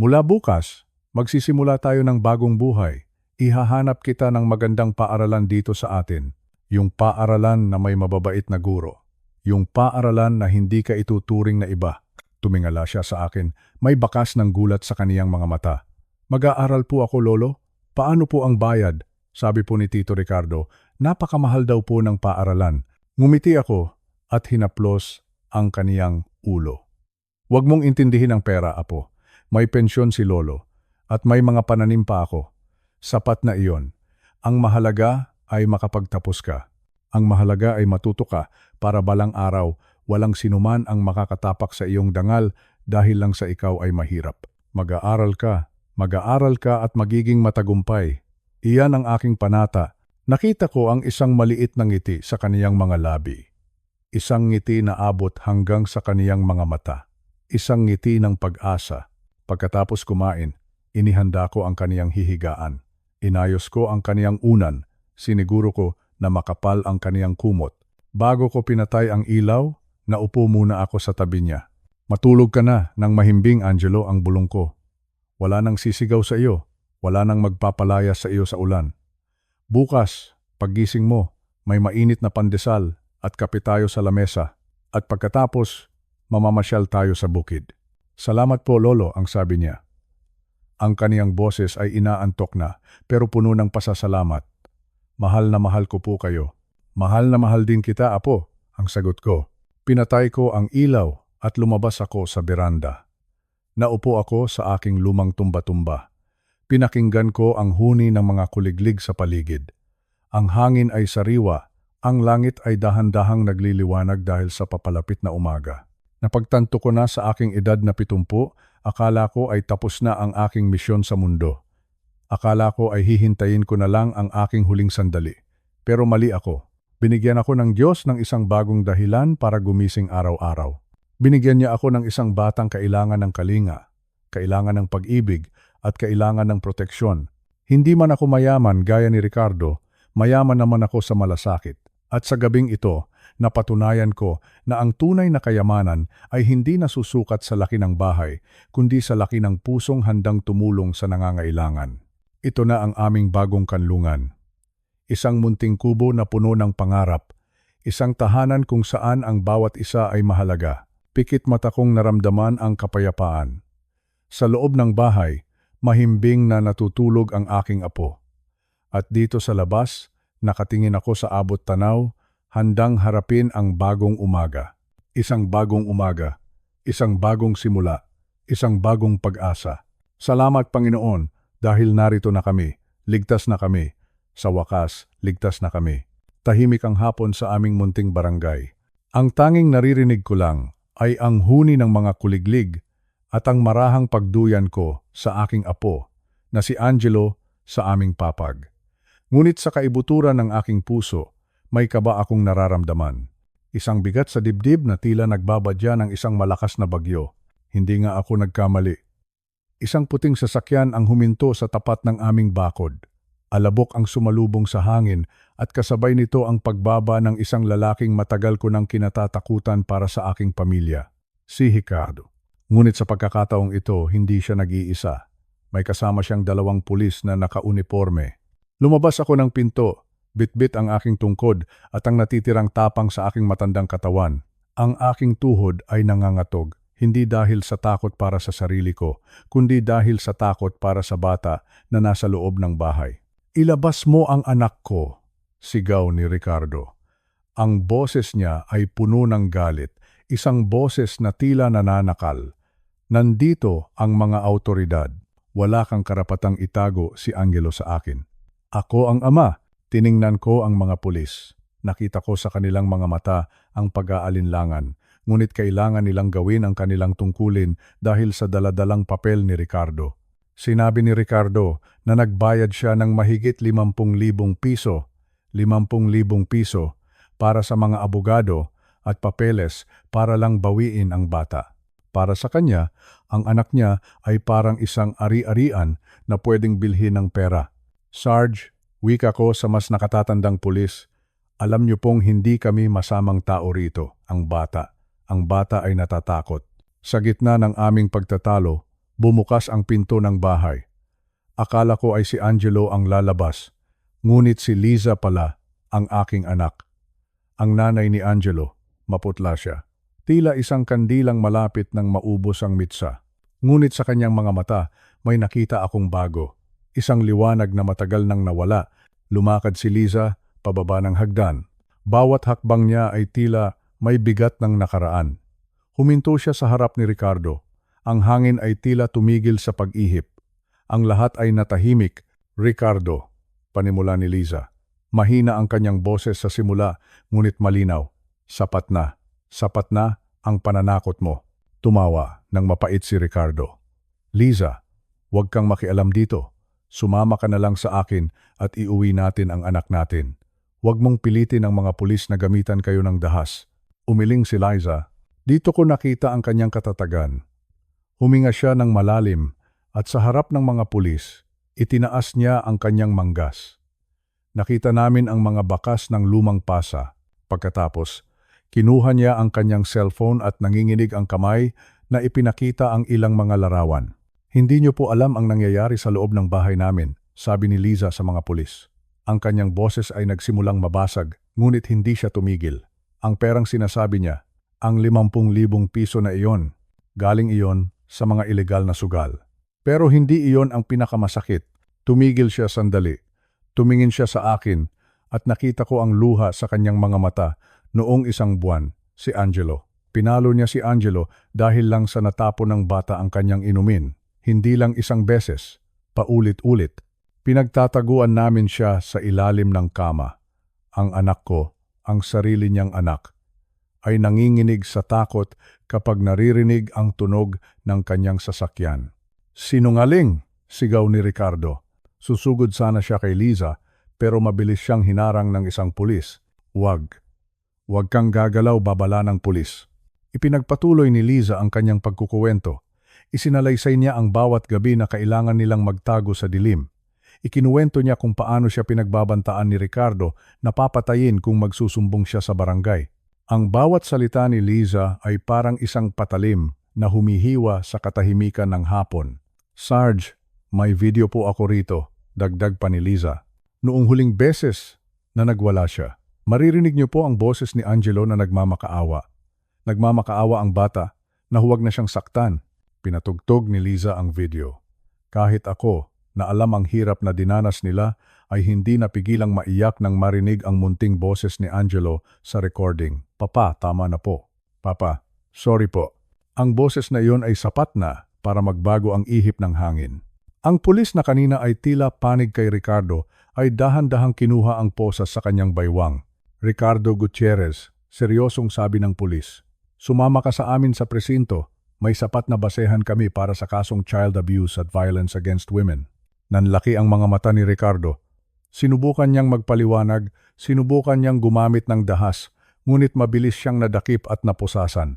Mula bukas, magsisimula tayo ng bagong buhay. Ihahanap kita ng magandang paaralan dito sa atin. Yung paaralan na may mababait na guro. Yung paaralan na hindi ka ituturing na iba. Tumingala siya sa akin, may bakas ng gulat sa kaniyang mga mata. Mag-aaral po ako, Lolo. Paano po ang bayad? Sabi po ni Tito Ricardo, napakamahal daw po ng paaralan. Ngumiti ako at hinaplos ang kaniyang ulo. Huwag mong intindihin ang pera, apo. May pensyon si Lolo at may mga pananim pa ako. Sapat na iyon. Ang mahalaga ay makapagtapos ka. Ang mahalaga ay matuto ka para balang araw walang sinuman ang makakatapak sa iyong dangal dahil lang sa ikaw ay mahirap. Mag-aaral ka at magiging matagumpay. Iyan ang aking panata. Nakita ko ang isang maliit na ngiti sa kaniyang mga labi. Isang ngiti na abot hanggang sa kaniyang mga mata. Isang ngiti ng pag-asa. Pagkatapos kumain, inihanda ko ang kaniyang hihigaan. Inayos ko ang kaniyang unan. Siniguro ko na makapal ang kaniyang kumot. Bago ko pinatay ang ilaw, naupo muna ako sa tabi niya. Matulog ka na nang mahimbing, Angelo, ang bulong ko. Wala nang sisigaw sa iyo. Wala nang magpapalaya sa iyo sa ulan. Bukas, paggising mo, may mainit na pandesal at kape tayo sa lamesa. At pagkatapos, mamamasyal tayo sa bukid. Salamat po, Lolo, ang sabi niya. Ang kaniyang boses ay inaantok na, pero puno ng pasasalamat. Mahal na mahal ko po kayo. Mahal na mahal din kita, apo, ang sagot ko. Pinatay ko ang ilaw at lumabas ako sa beranda. Naupo ako sa aking lumang tumba-tumba. Pinakinggan ko ang huni ng mga kuliglig sa paligid. Ang hangin ay sariwa, ang langit ay dahan-dahang nagliliwanag dahil sa papalapit na umaga. Napagtanto ko na sa aking edad na 70, akala ko ay tapos na ang aking misyon sa mundo. Akala ko ay hihintayin ko na lang ang aking huling sandali. Pero mali ako. Binigyan ako ng Diyos ng isang bagong dahilan para gumising araw-araw. Binigyan niya ako ng isang batang kailangan ng kalinga, kailangan ng pag-ibig, at kailangan ng proteksyon. Hindi man ako mayaman gaya ni Ricardo, mayaman naman ako sa malasakit. At sa gabing ito, napatunayan ko na ang tunay na kayamanan ay hindi nasusukat sa laki ng bahay, kundi sa laki ng pusong handang tumulong sa nangangailangan. Ito na ang aming bagong kanlungan. Isang munting kubo na puno ng pangarap, isang tahanan kung saan ang bawat isa ay mahalaga. Pikit mata kong naramdaman ang kapayapaan. Sa loob ng bahay, Mahimbing na natutulog ang aking apo. At dito sa labas, nakatingin ako sa abot tanaw, handang harapin ang bagong umaga. Isang bagong umaga, isang bagong simula, isang bagong pag-asa. Salamat Panginoon dahil narito na kami, ligtas na kami. Sa wakas, ligtas na kami. Tahimik ang hapon sa aming munting barangay. Ang tanging naririnig ko lang ay ang huni ng mga kuliglig at ang marahang pagduyan ko sa aking apo na si Angelo sa aming papag. Ngunit sa kaibuturan ng aking puso, may kaba akong nararamdaman. Isang bigat sa dibdib na tila nagbabadya ng isang malakas na bagyo. Hindi nga ako nagkamali. Isang puting sasakyan ang huminto sa tapat ng aming bakod. Alabok ang sumalubong sa hangin at kasabay nito ang pagbaba ng isang lalaking matagal ko nang kinatatakutan para sa aking pamilya. Si Ricardo. Ngunit sa pagkakataong ito, hindi siya nag-iisa. May kasama siyang 2 pulis na nakauniforme. Lumabas ako ng pinto, bitbit ang aking tungkod at ang natitirang tapang sa aking matandang katawan. Ang aking tuhod ay nangangatog, hindi dahil sa takot para sa sarili ko, kundi dahil sa takot para sa bata na nasa loob ng bahay. Ilabas mo ang anak ko, sigaw ni Ricardo. Ang boses niya ay puno ng galit, isang boses na tila nananakal. Nandito ang mga awtoridad. Wala kang karapatang itago si Angelo sa akin. Ako ang ama. Tiningnan ko ang mga pulis. Nakita ko sa kanilang mga mata ang pag-aalinlangan, ngunit kailangan nilang gawin ang kanilang tungkulin dahil sa daladalang papel ni Ricardo. Sinabi ni Ricardo na nagbayad siya ng mahigit 50,000 piso, 50,000 piso para sa mga abogado at papeles para lang bawiin ang bata. Para sa kanya, ang anak niya ay parang isang ari-arian na pwedeng bilhin ng pera. Sarge, wika ko sa mas nakatatandang pulis, alam niyo pong hindi kami masamang tao rito, ang bata. Ang bata ay natatakot. Sa gitna ng aming pagtatalo, bumukas ang pinto ng bahay. Akala ko ay si Angelo ang lalabas, ngunit si Liza pala ang aking anak. Ang nanay ni Angelo, maputla siya. Tila isang kandilang malapit nang maubos ang mitsa. Ngunit sa kanyang mga mata, may nakita akong bago. Isang liwanag na matagal nang nawala. Lumakad si Liza pababa ng hagdan. Bawat hakbang niya ay tila may bigat ng nakaraan. Huminto siya sa harap ni Ricardo. Ang hangin ay tila tumigil sa pag-ihip. Ang lahat ay natahimik. Ricardo, panimula ni Liza. Mahina ang kanyang boses sa simula, ngunit malinaw. Sapat na ang pananakot mo. Tumawa nang mapait si Ricardo. Liza, huwag kang makialam dito. Sumama ka na lang sa akin at iuwi natin ang anak natin. Huwag mong pilitin ang mga pulis na gamitan kayo ng dahas. Umiling si Liza. Dito ko nakita ang kanyang katatagan. Huminga siya ng malalim at sa harap ng mga pulis, itinaas niya ang kanyang manggas. Nakita namin ang mga bakas ng lumang pasa. Pagkatapos, kinuha niya ang kanyang cellphone at nanginginig ang kamay na ipinakita ang ilang mga larawan. Hindi niyo po alam ang nangyayari sa loob ng bahay namin, sabi ni Liza sa mga pulis. Ang kanyang boses ay nagsimulang mabasag, ngunit hindi siya tumigil. Ang perang sinasabi niya, ang 50,000 piso na iyon, galing iyon sa mga ilegal na sugal. Pero hindi iyon ang pinakamasakit. Tumigil siya sandali. Tumingin siya sa akin at nakita ko ang luha sa kanyang mga mata noong isang buwan, si Angelo. Pinalo niya si Angelo dahil lang sa natapon ng bata ang kanyang inumin. Hindi lang isang beses, paulit-ulit. Pinagtataguan namin siya sa ilalim ng kama. Ang anak ko, ang sarili niyang anak, ay nanginginig sa takot kapag naririnig ang tunog ng kanyang sasakyan. Sinungaling, sigaw ni Ricardo. Susugod sana siya kay Liza, pero mabilis siyang hinarang ng isang pulis. Huwag kang gagalaw, babala ng pulis. Ipinagpatuloy ni Liza ang kanyang pagkukuwento. Isinalaysay niya ang bawat gabi na kailangan nilang magtago sa dilim. Ikinuwento niya kung paano siya pinagbabantaan ni Ricardo na papatayin kung magsusumbong siya sa barangay. Ang bawat salita ni Liza ay parang isang patalim na humihiwa sa katahimikan ng hapon. Sarge, may video po ako rito, dagdag pa ni Liza. Noong huling beses na nagwala siya, maririnig niyo po ang boses ni Angelo na nagmamakaawa. Nagmamakaawa ang bata na huwag na siyang saktan. Pinatugtog ni Liza ang video. Kahit ako, na alam ang hirap na dinanas nila, ay hindi napigilang maiyak nang marinig ang munting boses ni Angelo sa recording. Papa, tama na po. Papa, sorry po. Ang boses na iyon ay sapat na para magbago ang ihip ng hangin. Ang pulis na kanina ay tila panig kay Ricardo ay dahan-dahang kinuha ang posas sa kanyang baywang. Ricardo Gutierrez, seryosong sabi ng pulis. Sumama ka sa amin sa presinto. May sapat na basehan kami para sa kasong child abuse at violence against women. Nanlaki ang mga mata ni Ricardo. Sinubukan niyang magpaliwanag, sinubukan niyang gumamit ng dahas, ngunit mabilis siyang nadakip at napusasan.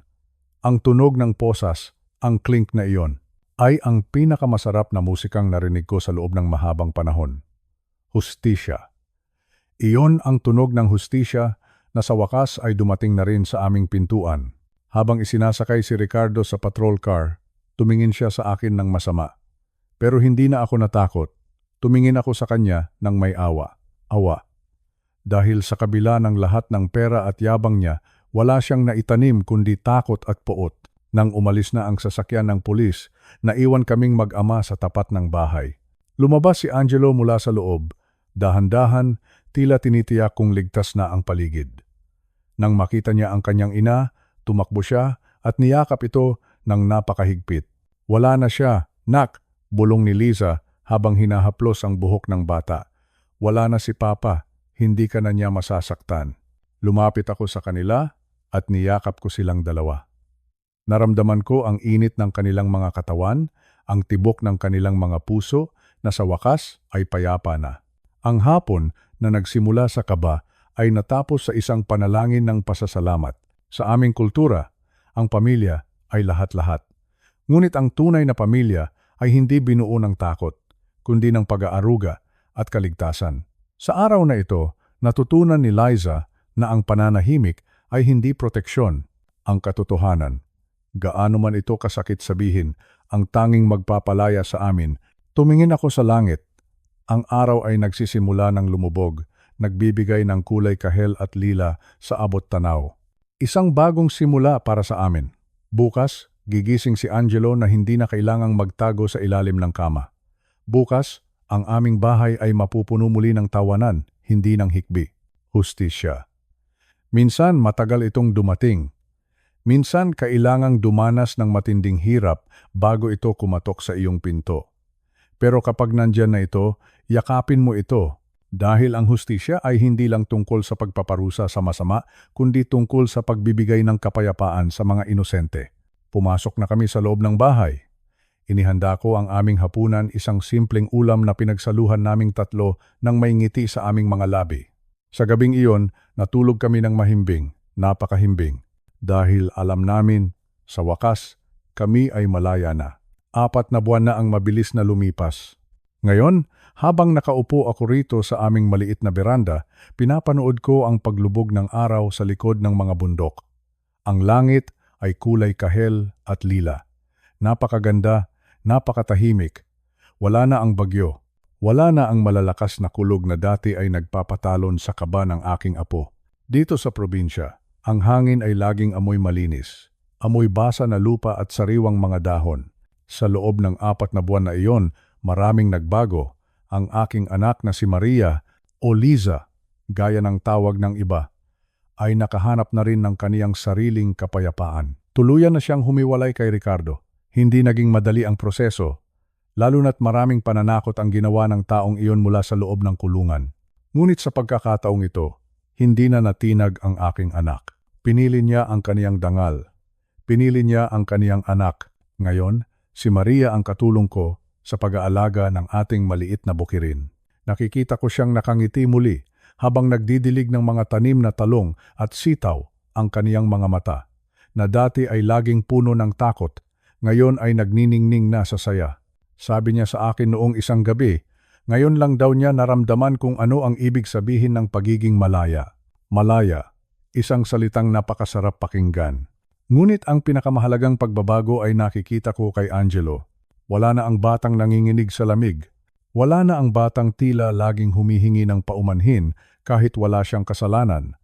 Ang tunog ng posas, ang clink na iyon, ay ang pinakamasarap na musikang narinig ko sa loob ng mahabang panahon. Hustisya. Iyon ang tunog ng hustisya na sa wakas ay dumating na rin sa aming pintuan. Habang isinasakay si Ricardo sa patrol car, tumingin siya sa akin ng masama. Pero hindi na ako natakot. Tumingin ako sa kanya ng may awa. Awa. Dahil sa kabila ng lahat ng pera at yabang niya, wala siyang naitanim kundi takot at poot. Nang umalis na ang sasakyan ng pulis, naiwan kaming mag-ama sa tapat ng bahay. Lumabas si Angelo mula sa loob. Dahan-dahan, tila tinitiyak kung ligtas na ang paligid. Nang makita niya ang kanyang ina, tumakbo siya at niyakap ito ng napakahigpit. Wala na siya, nak, bulong ni Liza habang hinahaplos ang buhok ng bata. Wala na si Papa, hindi ka na niya masasaktan. Lumapit ako sa kanila at niyakap ko silang dalawa. Naramdaman ko ang init ng kanilang mga katawan, ang tibok ng kanilang mga puso na sa wakas ay payapa na. Ang hapon na nagsimula sa kaba ay natapos sa isang panalangin ng pasasalamat. Sa aming kultura, ang pamilya ay lahat-lahat. Ngunit ang tunay na pamilya ay hindi binuo ng takot, kundi ng pag-aaruga at kaligtasan. Sa araw na ito, natutunan ni Liza na ang pananahimik ay hindi proteksyon, ang katotohanan. Gaano man ito kasakit sabihin, ang tanging magpapalaya sa amin. Tumingin ako sa langit. Ang araw ay nagsisimula ng lumubog, nagbibigay ng kulay kahel at lila sa abot tanaw. Isang bagong simula para sa amin. Bukas, gigising si Angelo na hindi na kailangang magtago sa ilalim ng kama. Bukas, ang aming bahay ay mapupuno muli ng tawanan, hindi ng hikbi. Hustisya. Minsan matagal itong dumating. Minsan kailangang dumanas ng matinding hirap bago ito kumatok sa iyong pinto. Pero kapag nandyan na ito, yakapin mo ito. Dahil ang hustisya ay hindi lang tungkol sa pagpaparusa sa masama, kundi tungkol sa pagbibigay ng kapayapaan sa mga inosente. Pumasok na kami sa loob ng bahay. Inihanda ko ang aming hapunan, isang simpleng ulam na pinagsaluhan naming tatlo nang may ngiti sa aming mga labi. Sa gabing iyon, natulog kami ng mahimbing, napakahimbing. Dahil alam namin, sa wakas, kami ay malaya na. 4 na buwan na ang mabilis na lumipas. Ngayon, habang nakaupo ako rito sa aming maliit na beranda, pinapanood ko ang paglubog ng araw sa likod ng mga bundok. Ang langit ay kulay kahel at lila. Napakaganda, napakatahimik. Wala na ang bagyo. Wala na ang malalakas na kulog na dati ay nagpapatalon sa kaba ng aking apo. Dito sa probinsya, ang hangin ay laging amoy malinis. Amoy basa na lupa at sariwang mga dahon. Sa loob ng 4 na buwan na iyon, maraming nagbago. Ang aking anak na si Maria o Liza, gaya ng tawag ng iba, ay nakahanap na rin ng kaniyang sariling kapayapaan. Tuluyan na siyang humiwalay kay Ricardo. Hindi naging madali ang proseso, lalo na't maraming pananakot ang ginawa ng taong iyon mula sa loob ng kulungan. Ngunit sa pagkakataong ito, hindi na natinag ang aking anak. Pinili niya ang kaniyang dangal. Pinili niya ang kaniyang anak. Ngayon, si Maria ang katulong ko sa pag-aalaga ng ating maliit na bukirin. Nakikita ko siyang nakangiti muli habang nagdidilig ng mga tanim na talong at sitaw ang kaniyang mga mata, na dati ay laging puno ng takot, ngayon ay nagniningning na sa saya. Sabi niya sa akin noong isang gabi, ngayon lang daw niya naramdaman kung ano ang ibig sabihin ng pagiging malaya. Malaya, isang salitang napakasarap pakinggan. Ngunit ang pinakamahalagang pagbabago ay nakikita ko kay Angelo. Wala na ang batang nanginginig sa lamig. Wala na ang batang tila laging humihingi ng paumanhin kahit wala siyang kasalanan.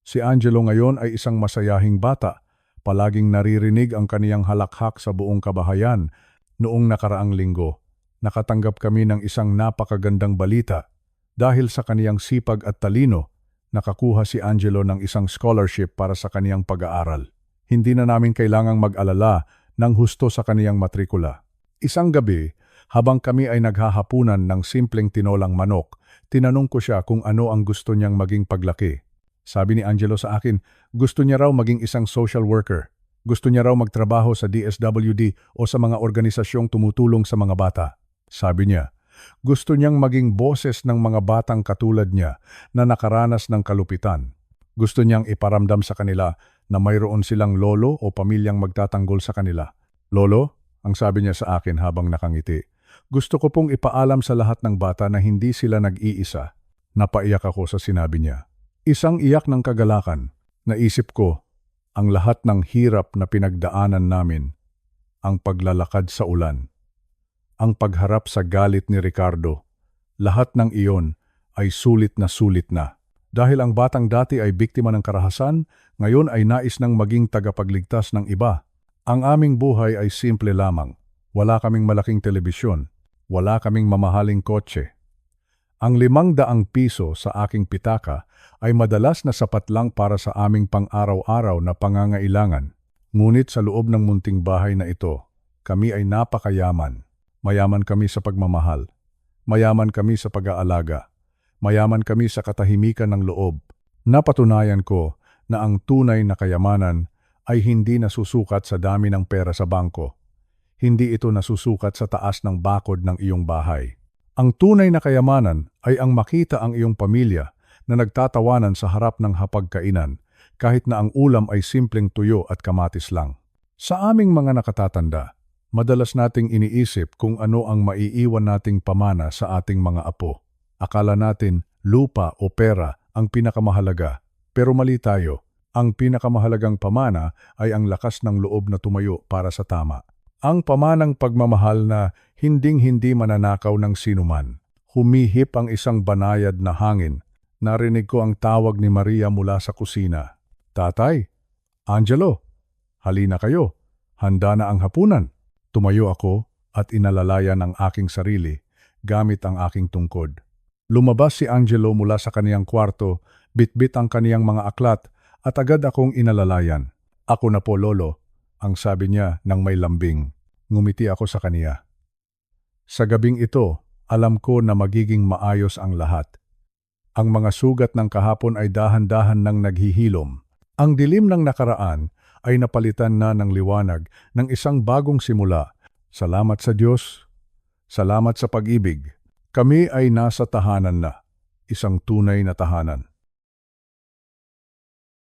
Si Angelo ngayon ay isang masayahing bata. Palaging naririnig ang kaniyang halakhak sa buong kabahayan. Noong nakaraang linggo, Nakatanggap kami ng isang napakagandang balita. Dahil sa kaniyang sipag at talino, nakakuha si Angelo ng isang scholarship para sa kaniyang pag-aaral. Hindi na namin kailangang mag-alala ng husto sa kaniyang matrikula. Isang gabi, habang kami ay naghahapunan ng simpleng tinolang manok, tinanong ko siya kung ano ang gusto niyang maging paglaki. Sabi ni Angelo sa akin, gusto niya raw maging isang social worker. Gusto niya raw magtrabaho sa DSWD o sa mga organisasyong tumutulong sa mga bata. Sabi niya, gusto niyang maging boses ng mga batang katulad niya na nakaranas ng kalupitan. Gusto niyang iparamdam sa kanila na mayroon silang lolo o pamilyang magtatanggol sa kanila. Lolo, ang sabi niya sa akin habang nakangiti, gusto ko pong ipaalam sa lahat ng bata na hindi sila nag-iisa. Napaiyak ako sa sinabi niya. Isang iyak ng kagalakan. Naisip ko, ang lahat ng hirap na pinagdaanan namin, ang paglalakad sa ulan, ang pagharap sa galit ni Ricardo, lahat ng iyon ay sulit na. Dahil ang batang dati ay biktima ng karahasan, ngayon ay nais ng maging tagapagligtas ng iba. Ang aming buhay ay simple lamang. Wala kaming malaking telebisyon. Wala kaming mamahaling kotse. Ang 500 piso sa aking pitaka ay madalas na sapat lang para sa aming pang-araw-araw na pangangailangan. Ngunit sa loob ng munting bahay na ito, kami ay napakayaman. Mayaman kami sa pagmamahal. Mayaman kami sa pag-aalaga. Mayaman kami sa katahimikan ng loob. Napatunayan ko na ang tunay na kayamanan ay hindi nasusukat sa dami ng pera sa bangko. Hindi ito nasusukat sa taas ng bakod ng iyong bahay. Ang tunay na kayamanan ay ang makita ang iyong pamilya na nagtatawanan sa harap ng hapagkainan kahit na ang ulam ay simpleng tuyo at kamatis lang. Sa aming mga nakatatanda, madalas nating iniisip kung ano ang maiiwan nating pamana sa ating mga apo. Akala natin lupa o pera ang pinakamahalaga, pero mali tayo. Ang pinakamahalagang pamana ay ang lakas ng loob na tumayo para sa tama. Ang pamanang pagmamahal na hinding-hindi mananakaw ng sinuman. Humihip ang isang banayad na hangin. Narinig ko ang tawag ni Maria mula sa kusina. Tatay, Angelo, halina kayo. Handa na ang hapunan. Tumayo ako at inalalayan ang aking sarili gamit ang aking tungkod. Lumabas si Angelo mula sa kaniyang kwarto, bitbit ang kaniyang mga aklat at agad akong inalalayan. Ako na po, Lolo, ang sabi niya nang may lambing. Ngumiti ako sa kaniya. Sa gabing ito, alam ko na magiging maayos ang lahat. Ang mga sugat ng kahapon ay dahan-dahan nang naghihilom. Ang dilim ng nakaraan ay napalitan na ng liwanag ng isang bagong simula. Salamat sa Diyos. Salamat sa pag-ibig. Kami ay nasa tahanan na, isang tunay na tahanan.